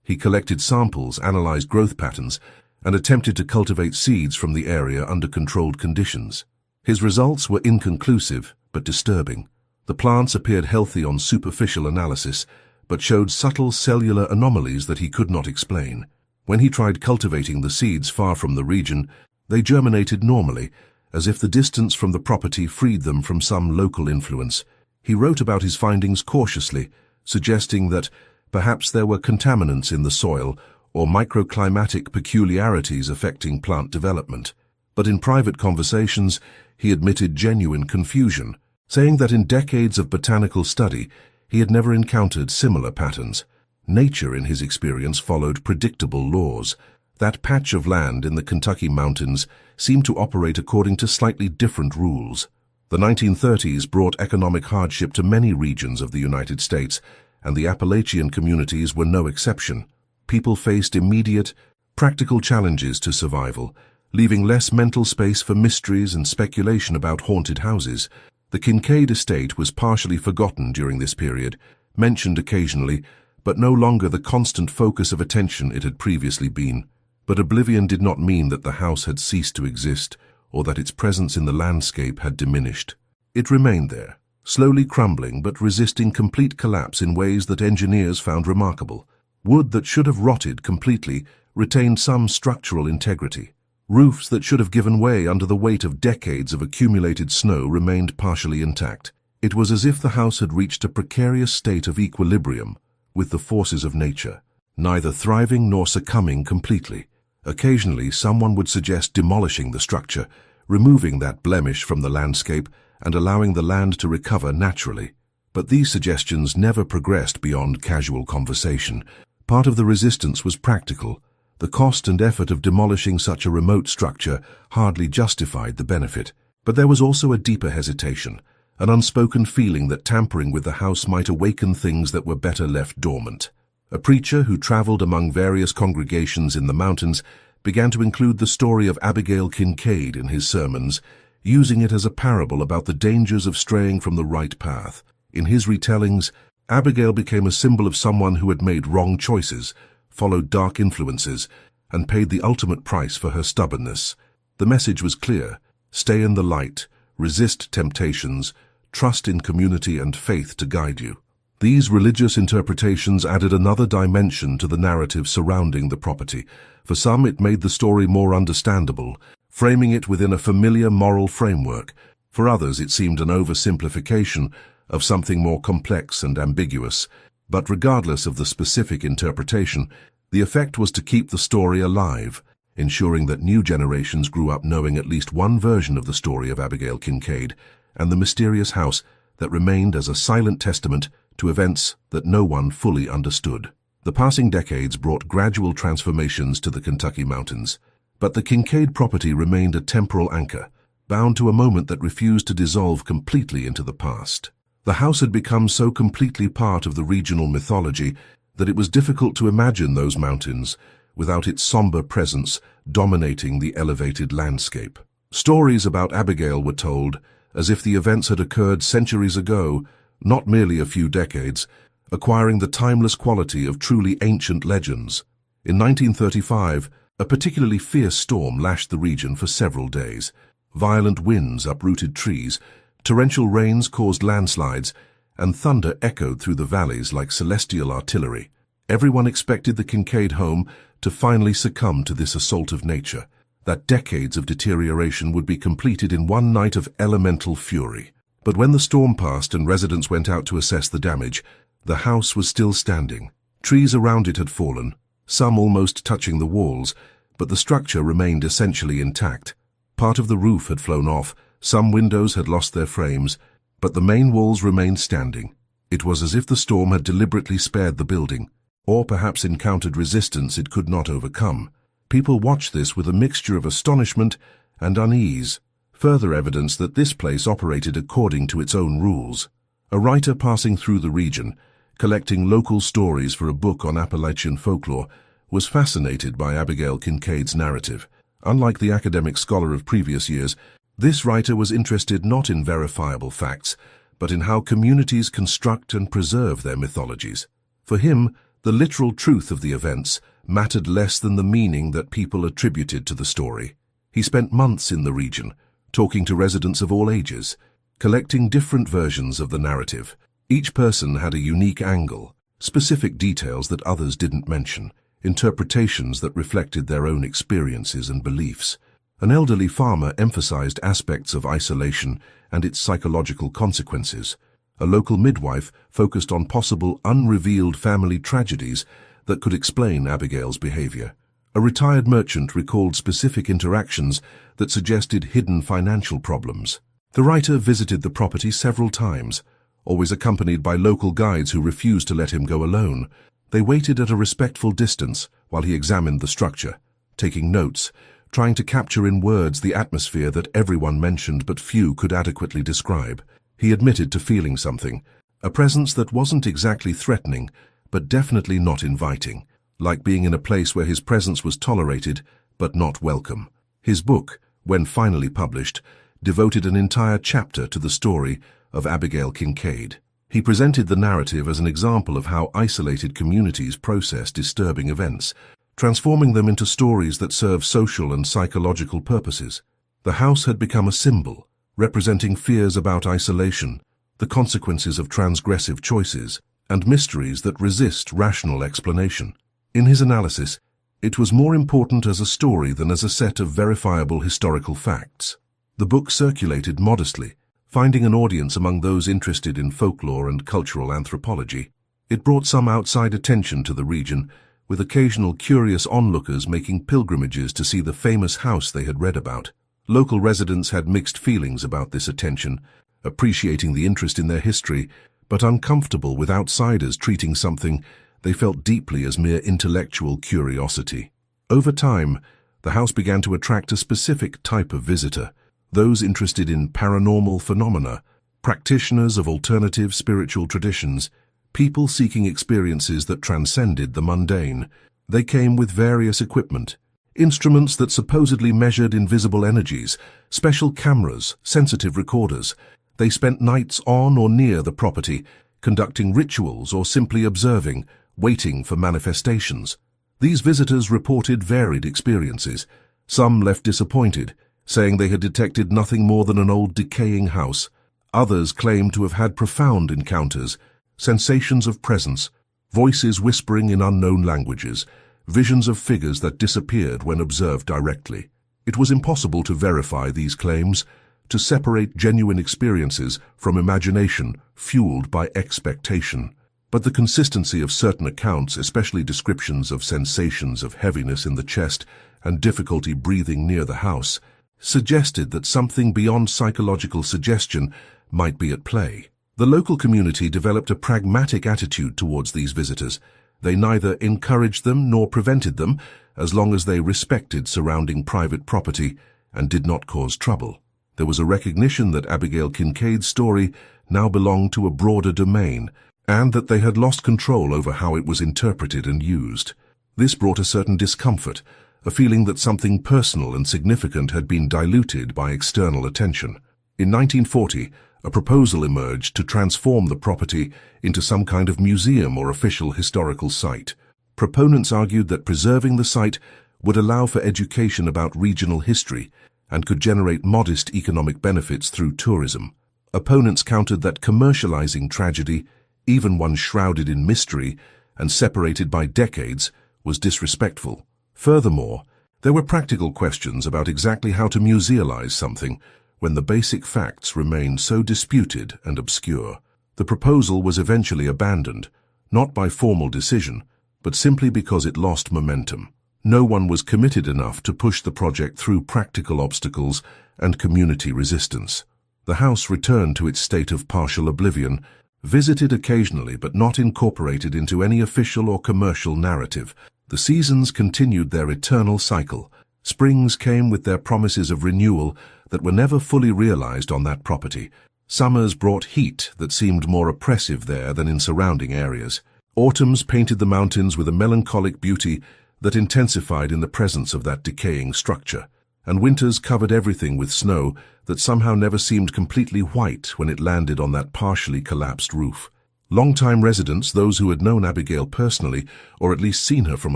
He collected samples, analyzed growth patterns, and attempted to cultivate seeds from the area under controlled conditions. His results were inconclusive but disturbing. The plants appeared healthy on superficial analysis, but showed subtle cellular anomalies that he could not explain. When he tried cultivating the seeds far from the region, they germinated normally, as if the distance from the property freed them from some local influence. He wrote about his findings cautiously, suggesting that perhaps there were contaminants in the soil or microclimatic peculiarities affecting plant development. But in private conversations, he admitted genuine confusion, saying that in decades of botanical study, he had never encountered similar patterns. Nature, in his experience, followed predictable laws. That patch of land in the Kentucky mountains seemed to operate according to slightly different rules. The 1930s brought economic hardship to many regions of the United States, and the Appalachian communities were no exception. People faced immediate, practical challenges to survival, leaving less mental space for mysteries and speculation about haunted houses. The Kincaid estate was partially forgotten during this period, mentioned occasionally, but no longer the constant focus of attention it had previously been. But oblivion did not mean that the house had ceased to exist, or that its presence in the landscape had diminished. It remained there, slowly crumbling but resisting complete collapse in ways that engineers found remarkable. Wood that should have rotted completely retained some structural integrity. Roofs that should have given way under the weight of decades of accumulated snow remained partially intact. It was as if the house had reached a precarious state of equilibrium with the forces of nature, neither thriving nor succumbing completely. Occasionally, someone would suggest demolishing the structure, removing that blemish from the landscape and allowing the land to recover naturally. But these suggestions never progressed beyond casual conversation. Part of the resistance was practical. The cost and effort of demolishing such a remote structure hardly justified the benefit. But there was also a deeper hesitation, an unspoken feeling that tampering with the house might awaken things that were better left dormant. A preacher who traveled among various congregations in the mountains began to include the story of Abigail Kincaid in his sermons, using it as a parable about the dangers of straying from the right path. In his retellings, Abigail became a symbol of someone who had made wrong choices, followed dark influences, and paid the ultimate price for her stubbornness. The message was clear: stay in the light, resist temptations, trust in community and faith to guide you. These religious interpretations added another dimension to the narrative surrounding the property. For some, it made the story more understandable, framing it within a familiar moral framework. For others, it seemed an oversimplification of something more complex and ambiguous. But regardless of the specific interpretation, the effect was to keep the story alive, ensuring that new generations grew up knowing at least one version of the story of Abigail Kincaid and the mysterious house that remained as a silent testament to events that no one fully understood. The passing decades brought gradual transformations to the Kentucky mountains, but the Kincaid property remained a temporal anchor, bound to a moment that refused to dissolve completely into the past. The house had become so completely part of the regional mythology that it was difficult to imagine those mountains without its somber presence dominating the elevated landscape. Stories about Abigail were told as if the events had occurred centuries ago, not merely a few decades, acquiring the timeless quality of truly ancient legends. In 1935, a particularly fierce storm lashed the region for several days. Violent winds uprooted trees, torrential rains caused landslides, and thunder echoed through the valleys like celestial artillery. Everyone expected the Kincaid home to finally succumb to this assault of nature, that decades of deterioration would be completed in one night of elemental fury. But when the storm passed and residents went out to assess the damage, the house was still standing. Trees around it had fallen, some almost touching the walls, but the structure remained essentially intact. Part of the roof had flown off, some windows had lost their frames, but the main walls remained standing. It was as if the storm had deliberately spared the building, or perhaps encountered resistance it could not overcome. People watched this with a mixture of astonishment and unease, further evidence that this place operated according to its own rules. A writer passing through the region, collecting local stories for a book on Appalachian folklore, was fascinated by Abigail Kincaid's narrative. Unlike the academic scholar of previous years, This writer was interested not in verifiable facts, but in how communities construct and preserve their mythologies. For him, the literal truth of the events mattered less than the meaning that people attributed to the story. He spent months in the region, talking to residents of all ages, collecting different versions of the narrative. Each person had a unique angle, specific details that others didn't mention, interpretations that reflected their own experiences and beliefs. An elderly farmer emphasized aspects of isolation and its psychological consequences. A local midwife focused on possible unrevealed family tragedies that could explain Abigail's behavior. A retired merchant recalled specific interactions that suggested hidden financial problems. The writer visited the property several times, always accompanied by local guides who refused to let him go alone. They waited at a respectful distance while he examined the structure, taking notes, trying to capture in words the atmosphere that everyone mentioned but few could adequately describe. He admitted to feeling something, a presence that wasn't exactly threatening, but definitely not inviting, like being in a place where his presence was tolerated but not welcome. His book, when finally published, devoted an entire chapter to the story of Abigail Kincaid. He presented the narrative as an example of how isolated communities process disturbing events, transforming them into stories that serve social and psychological purposes. The house had become a symbol, representing fears about isolation, the consequences of transgressive choices, and mysteries that resist rational explanation. In his analysis, it was more important as a story than as a set of verifiable historical facts. The book circulated modestly, finding an audience among those interested in folklore and cultural anthropology. It brought some outside attention to the region, with occasional curious onlookers making pilgrimages to see the famous house they had read about. Local residents had mixed feelings about this attention, appreciating the interest in their history, but uncomfortable with outsiders treating something they felt deeply as mere intellectual curiosity. Over time, the house began to attract a specific type of visitor, those interested in paranormal phenomena, practitioners of alternative spiritual traditions, people seeking experiences that transcended the mundane. They came with various equipment, instruments that supposedly measured invisible energies, special cameras, sensitive recorders. They spent nights on or near the property, conducting rituals or simply observing, waiting for manifestations. These visitors reported varied experiences. Some left disappointed, saying they had detected nothing more than an old decaying house. Others claimed to have had profound encounters, sensations of presence, voices whispering in unknown languages, visions of figures that disappeared when observed directly. It was impossible to verify these claims, to separate genuine experiences from imagination fueled by expectation. But the consistency of certain accounts, especially descriptions of sensations of heaviness in the chest and difficulty breathing near the house, suggested that something beyond psychological suggestion might be at play. The local community developed a pragmatic attitude towards these visitors. They neither encouraged them nor prevented them, as long as they respected surrounding private property and did not cause trouble. There was a recognition that Abigail Kincaid's story now belonged to a broader domain, and that they had lost control over how it was interpreted and used. This brought a certain discomfort, a feeling that something personal and significant had been diluted by external attention. In 1940, a proposal emerged to transform the property into some kind of museum or official historical site. Proponents argued that preserving the site would allow for education about regional history and could generate modest economic benefits through tourism. Opponents countered that commercializing tragedy, even one shrouded in mystery and separated by decades, was disrespectful. Furthermore, there were practical questions about exactly how to musealize something when the basic facts remained so disputed and obscure. The proposal was eventually abandoned, not by formal decision, but simply because it lost momentum. No one was committed enough to push the project through practical obstacles and community resistance. The house returned to its state of partial oblivion, visited occasionally but not incorporated into any official or commercial narrative. The seasons continued their eternal cycle. Springs came with their promises of renewal that were never fully realized on that property. Summers brought heat that seemed more oppressive there than in surrounding areas. Autumns painted the mountains with a melancholic beauty that intensified in the presence of that decaying structure. and winters covered everything with snow that somehow never seemed completely white when it landed on that partially collapsed roof. Long-time residents, those who had known Abigail personally, or at least seen her from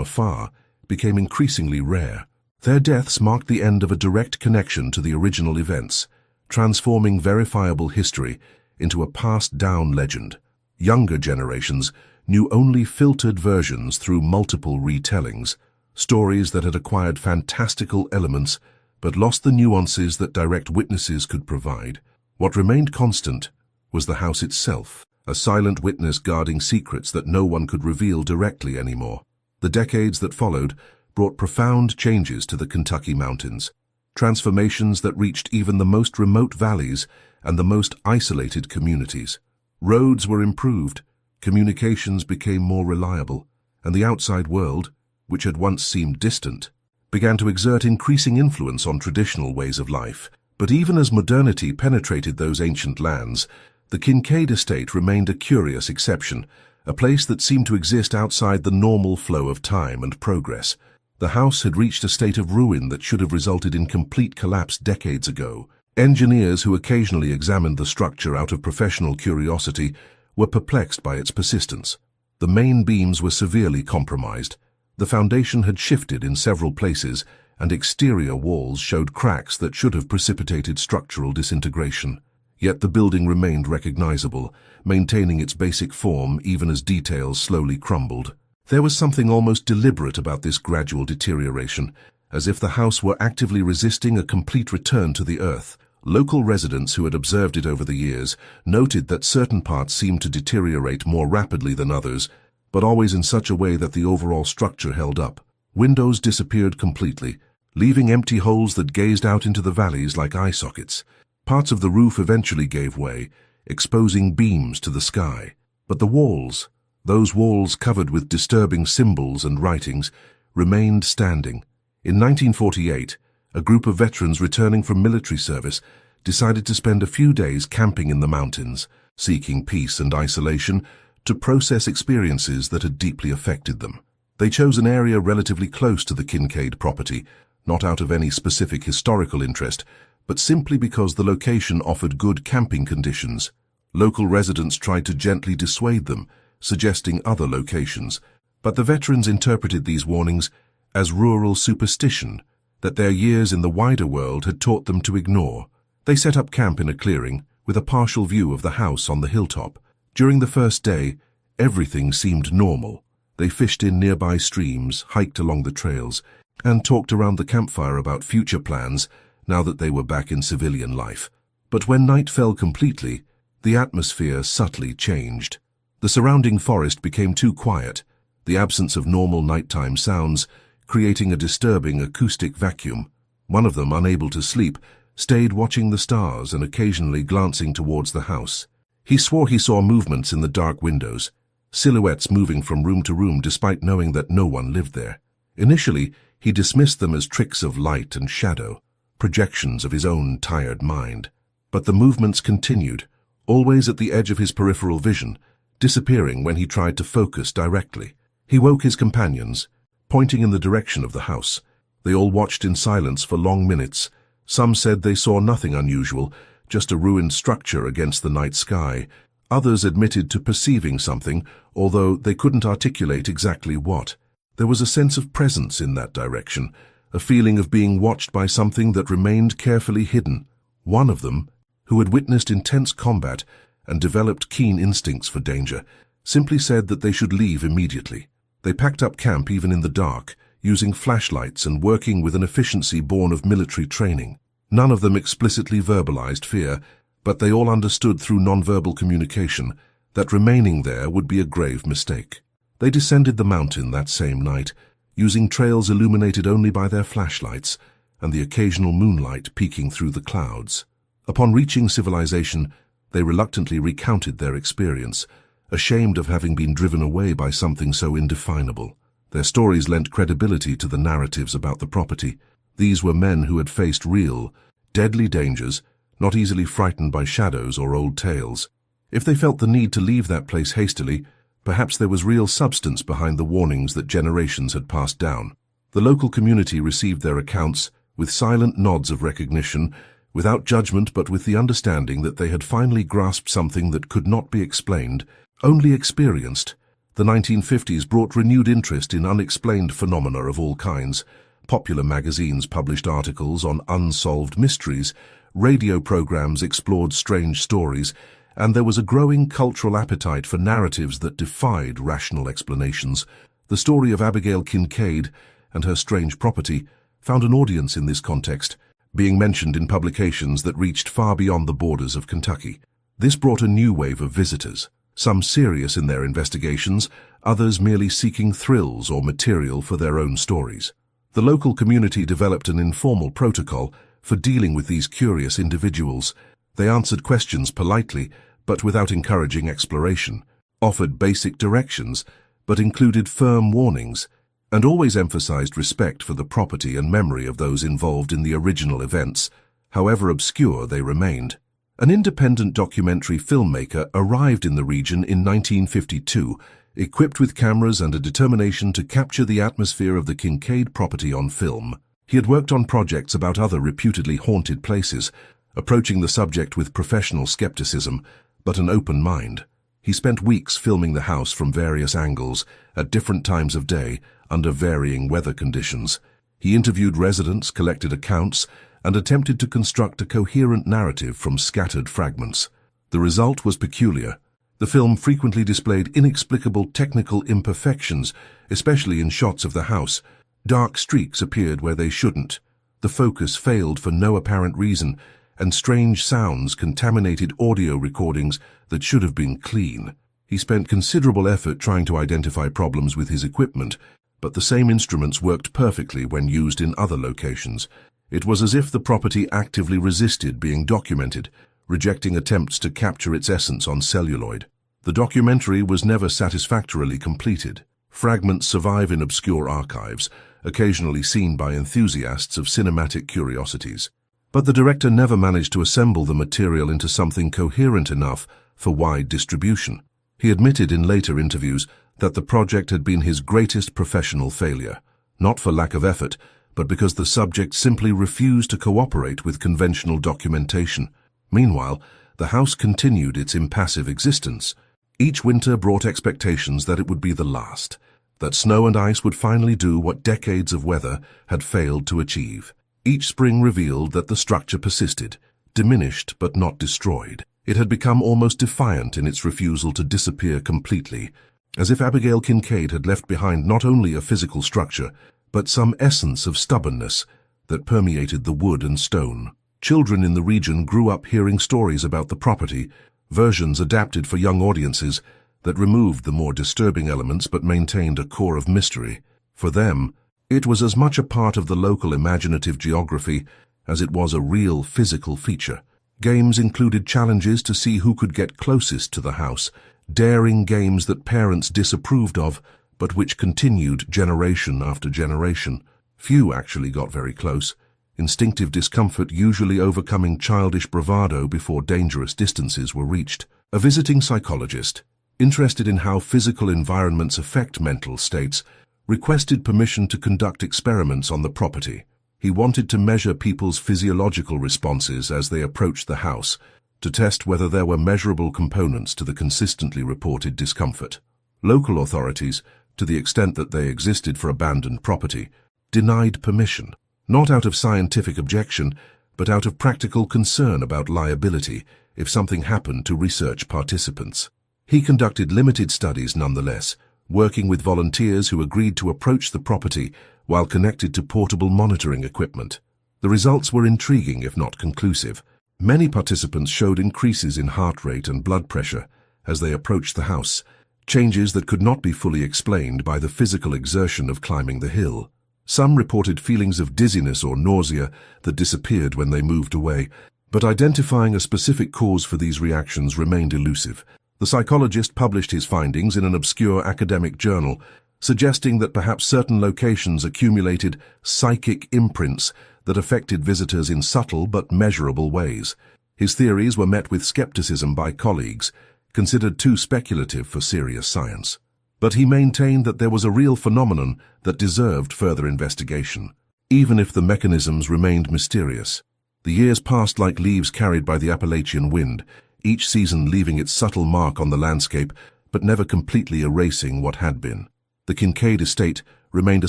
afar, became increasingly rare. Their deaths marked the end of a direct connection to the original events, transforming verifiable history into a passed-down legend. Younger generations knew only filtered versions through multiple retellings, stories that had acquired fantastical elements but lost the nuances that direct witnesses could provide. What remained constant was the house itself, a silent witness guarding secrets that no one could reveal directly anymore. The decades that followed brought profound changes to the Kentucky mountains, transformations that reached even the most remote valleys and the most isolated communities. Roads were improved, communications became more reliable, and the outside world, which had once seemed distant, began to exert increasing influence on traditional ways of life. But even as modernity penetrated those ancient lands, the Kincaid estate remained a curious exception, a place that seemed to exist outside the normal flow of time and progress. The house had reached a state of ruin that should have resulted in complete collapse decades ago. Engineers who occasionally examined the structure out of professional curiosity were perplexed by its persistence. The main beams were severely compromised. The foundation had shifted in several places, and exterior walls showed cracks that should have precipitated structural disintegration. Yet the building remained recognizable, maintaining its basic form even as details slowly crumbled. There was something almost deliberate about this gradual deterioration, as if the house were actively resisting a complete return to the earth. Local residents who had observed it over the years noted that certain parts seemed to deteriorate more rapidly than others, but always in such a way that the overall structure held up. Windows disappeared completely, leaving empty holes that gazed out into the valleys like eye sockets. Parts of the roof eventually gave way, exposing beams to the sky. But the walls, those walls covered with disturbing symbols and writings, remained standing. In 1948, a group of veterans returning from military service decided to spend a few days camping in the mountains, seeking peace and isolation to process experiences that had deeply affected them. They chose an area relatively close to the Kincaid property, not out of any specific historical interest, but simply because the location offered good camping conditions. Local residents tried to gently dissuade them, suggesting other locations, but the veterans interpreted these warnings as rural superstition that their years in the wider world had taught them to ignore. They set up camp in a clearing, with a partial view of the house on the hilltop. During the first day, everything seemed normal. They fished in nearby streams, hiked along the trails, and talked around the campfire about future plans now that they were back in civilian life. But when night fell completely, the atmosphere subtly changed. The surrounding forest became too quiet, the absence of normal nighttime sounds creating a disturbing acoustic vacuum. One of them, unable to sleep, stayed watching the stars and occasionally glancing towards the house. He swore he saw movements in the dark windows, silhouettes moving from room to room despite knowing that no one lived there. Initially, he dismissed them as tricks of light and shadow, projections of his own tired mind. But the movements continued, always at the edge of his peripheral vision, disappearing when he tried to focus directly. He woke his companions, pointing in the direction of the house. They all watched in silence for long minutes. Some said they saw nothing unusual, just a ruined structure against the night sky. Others admitted to perceiving something, although they couldn't articulate exactly what. There was a sense of presence in that direction, a feeling of being watched by something that remained carefully hidden. One of them, who had witnessed intense combat and developed keen instincts for danger, simply said that they should leave immediately. They packed up camp even in the dark, using flashlights and working with an efficiency born of military training. None of them explicitly verbalized fear, but they all understood through nonverbal communication that remaining there would be a grave mistake. They descended the mountain that same night, using trails illuminated only by their flashlights and the occasional moonlight peeking through the clouds. Upon reaching civilization, they reluctantly recounted their experience, ashamed of having been driven away by something so indefinable. Their stories lent credibility to the narratives about the property. These were men who had faced real, deadly dangers, not easily frightened by shadows or old tales. If they felt the need to leave that place hastily, perhaps there was real substance behind the warnings that generations had passed down. The local community received their accounts with silent nods of recognition, without judgment but with the understanding that they had finally grasped something that could not be explained, only experienced. The 1950s brought renewed interest in unexplained phenomena of all kinds. Popular magazines published articles on unsolved mysteries, radio programs explored strange stories, and there was a growing cultural appetite for narratives that defied rational explanations. The story of Abigail Kincaid and her strange property found an audience in this context, being mentioned in publications that reached far beyond the borders of Kentucky. This brought a new wave of visitors, some serious in their investigations, others merely seeking thrills or material for their own stories. The local community developed an informal protocol for dealing with these curious individuals. They answered questions politely, but without encouraging exploration, offered basic directions, but included firm warnings, and always emphasized respect for the property and memory of those involved in the original events, however obscure they remained. An independent documentary filmmaker arrived in the region in 1952, equipped with cameras and a determination to capture the atmosphere of the Kincaid property on film. He had worked on projects about other reputedly haunted places, approaching the subject with professional skepticism, but an open mind. He spent weeks filming the house from various angles, at different times of day, under varying weather conditions. He interviewed residents, collected accounts, and attempted to construct a coherent narrative from scattered fragments. The result was peculiar. The film frequently displayed inexplicable technical imperfections, especially in shots of the house. Dark streaks appeared where they shouldn't. The focus failed for no apparent reason, and strange sounds contaminated audio recordings that should have been clean. He spent considerable effort trying to identify problems with his equipment, but the same instruments worked perfectly when used in other locations. It was as if the property actively resisted being documented, rejecting attempts to capture its essence on celluloid. The documentary was never satisfactorily completed. Fragments survive in obscure archives, occasionally seen by enthusiasts of cinematic curiosities. But the director never managed to assemble the material into something coherent enough for wide distribution. He admitted in later interviews that the project had been his greatest professional failure, not for lack of effort, but because the subject simply refused to cooperate with conventional documentation. Meanwhile, the house continued its impassive existence. Each winter brought expectations that it would be the last, that snow and ice would finally do what decades of weather had failed to achieve. Each spring revealed that the structure persisted, diminished but not destroyed. It had become almost defiant in its refusal to disappear completely, as if Abigail Kincaid had left behind not only a physical structure, but some essence of stubbornness that permeated the wood and stone. Children in the region grew up hearing stories about the property, versions adapted for young audiences that removed the more disturbing elements but maintained a core of mystery. For them, it was as much a part of the local imaginative geography as it was a real physical feature. Games included challenges to see who could get closest to the house, daring games that parents disapproved of, but which continued generation after generation. Few actually got very close, instinctive discomfort usually overcoming childish bravado before dangerous distances were reached. A visiting psychologist, interested in how physical environments affect mental states, requested permission to conduct experiments on the property. He wanted to measure people's physiological responses as they approached the house, to test whether there were measurable components to the consistently reported discomfort. Local authorities, to the extent that they existed for abandoned property, denied permission, not out of scientific objection, but out of practical concern about liability if something happened to research participants. He conducted limited studies nonetheless, working with volunteers who agreed to approach the property while connected to portable monitoring equipment. The results were intriguing if not conclusive. Many participants showed increases in heart rate and blood pressure as they approached the house, changes that could not be fully explained by the physical exertion of climbing the hill. Some reported feelings of dizziness or nausea that disappeared when they moved away, but identifying a specific cause for these reactions remained elusive. The psychologist published his findings in an obscure academic journal, suggesting that perhaps certain locations accumulated psychic imprints that affected visitors in subtle but measurable ways. His theories were met with skepticism by colleagues, considered too speculative for serious science. But he maintained that there was a real phenomenon that deserved further investigation. even if the mechanisms remained mysterious. The years passed like leaves carried by the Appalachian wind, each season leaving its subtle mark on the landscape, but never completely erasing what had been. The Kincaid estate remained a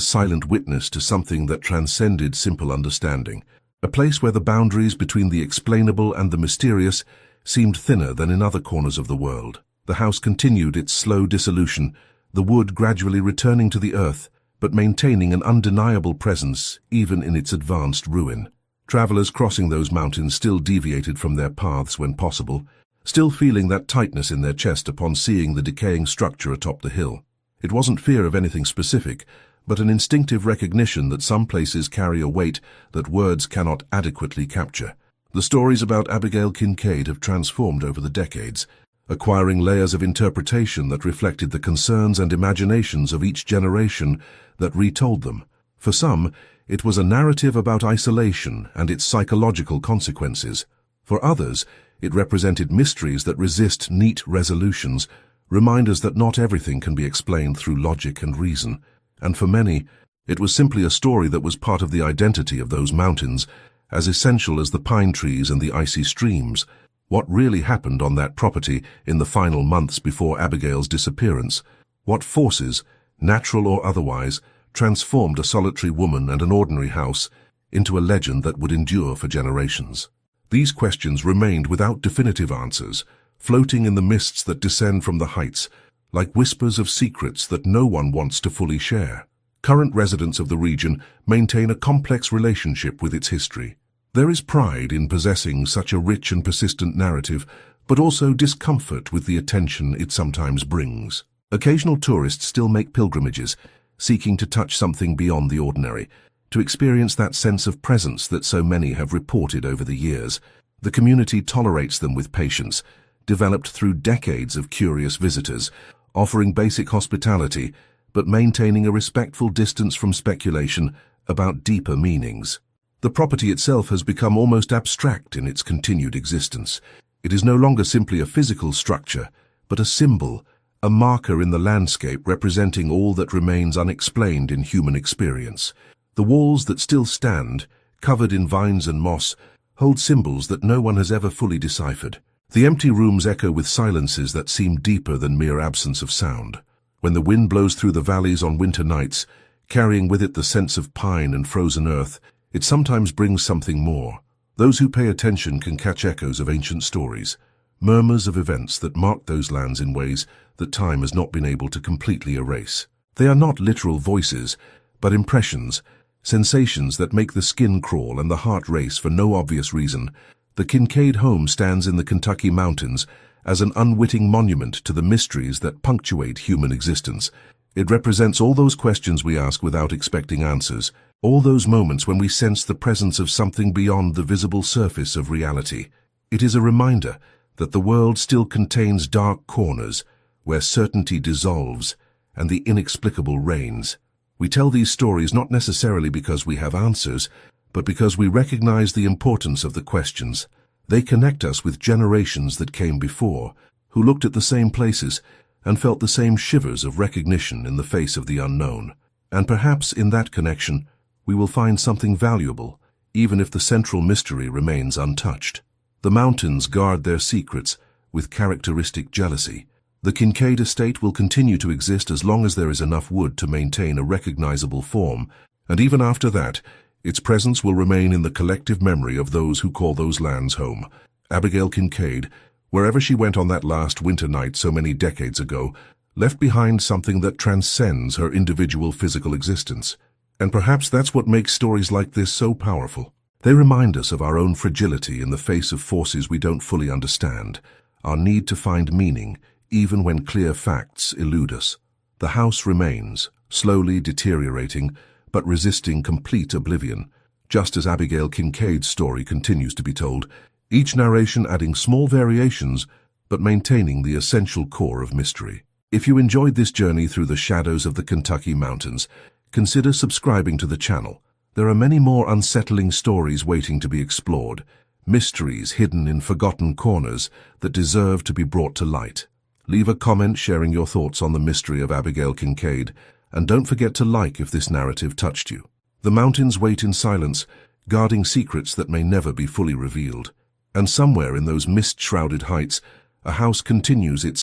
silent witness to something that transcended simple understanding, a place where the boundaries between the explainable and the mysterious seemed thinner than in other corners of the world. The house continued its slow dissolution, the wood gradually returning to the earth, but maintaining an undeniable presence even in its advanced ruin. Travelers crossing those mountains still deviated from their paths when possible, still feeling that tightness in their chest upon seeing the decaying structure atop the hill. It wasn't fear of anything specific, but an instinctive recognition that some places carry a weight that words cannot adequately capture. The stories about Abigail Kincaid have transformed over the decades, acquiring layers of interpretation that reflected the concerns and imaginations of each generation that retold them. For some, it was a narrative about isolation and its psychological consequences. For others, it represented mysteries that resist neat resolutions, reminders that not everything can be explained through logic and reason. And for many, it was simply a story that was part of the identity of those mountains, as essential as the pine trees and the icy streams. What really happened on that property in the final months before Abigail's disappearance? What forces, natural or otherwise, transformed a solitary woman and an ordinary house into a legend that would endure for generations? These questions remained without definitive answers, floating in the mists that descend from the heights, like whispers of secrets that no one wants to fully share. Current residents of the region maintain a complex relationship with its history. There is pride in possessing such a rich and persistent narrative, but also discomfort with the attention it sometimes brings. Occasional tourists still make pilgrimages, seeking to touch something beyond the ordinary, to experience that sense of presence that so many have reported over the years. The community tolerates them with patience, developed through decades of curious visitors, offering basic hospitality, but maintaining a respectful distance from speculation about deeper meanings. The property itself has become almost abstract in its continued existence. It is no longer simply a physical structure, but a symbol, a marker in the landscape representing all that remains unexplained in human experience. The walls that still stand, covered in vines and moss, hold symbols that no one has ever fully deciphered. The empty rooms echo with silences that seem deeper than mere absence of sound. When the wind blows through the valleys on winter nights, carrying with it the sense of pine and frozen earth, it sometimes brings something more. Those who pay attention can catch echoes of ancient stories, murmurs of events that marked those lands in ways that time has not been able to completely erase. They are not literal voices, but impressions, sensations that make the skin crawl and the heart race for no obvious reason. The Kincaid home stands in the Kentucky mountains as an unwitting monument to the mysteries that punctuate human existence. It represents all those questions we ask without expecting answers, all those moments when we sense the presence of something beyond the visible surface of reality. It is a reminder that the world still contains dark corners where certainty dissolves and the inexplicable reigns. We tell these stories not necessarily because we have answers, but because we recognize the importance of the questions. They connect us with generations that came before, who looked at the same places and felt the same shivers of recognition in the face of the unknown. And perhaps in that connection, we will find something valuable, even if the central mystery remains untouched. The mountains guard their secrets with characteristic jealousy. The Kincaid estate will continue to exist as long as there is enough wood to maintain a recognizable form, and even after that, its presence will remain in the collective memory of those who call those lands home. Abigail Kincaid, wherever she went on that last winter night so many decades ago, left behind something that transcends her individual physical existence. And perhaps that's what makes stories like this so powerful. They remind us of our own fragility in the face of forces we don't fully understand, our need to find meaning, even when clear facts elude us. The house remains, slowly deteriorating, but resisting complete oblivion, just as Abigail Kincaid's story continues to be told, each narration adding small variations, but maintaining the essential core of mystery. If you enjoyed this journey through the shadows of the Kentucky mountains, consider subscribing to the channel. There are many more unsettling stories waiting to be explored, mysteries hidden in forgotten corners that deserve to be brought to light. Leave a comment sharing your thoughts on the mystery of Abigail Kincaid, and don't forget to like if this narrative touched you. The mountains wait in silence, guarding secrets that may never be fully revealed. And somewhere in those mist-shrouded heights, a house continues its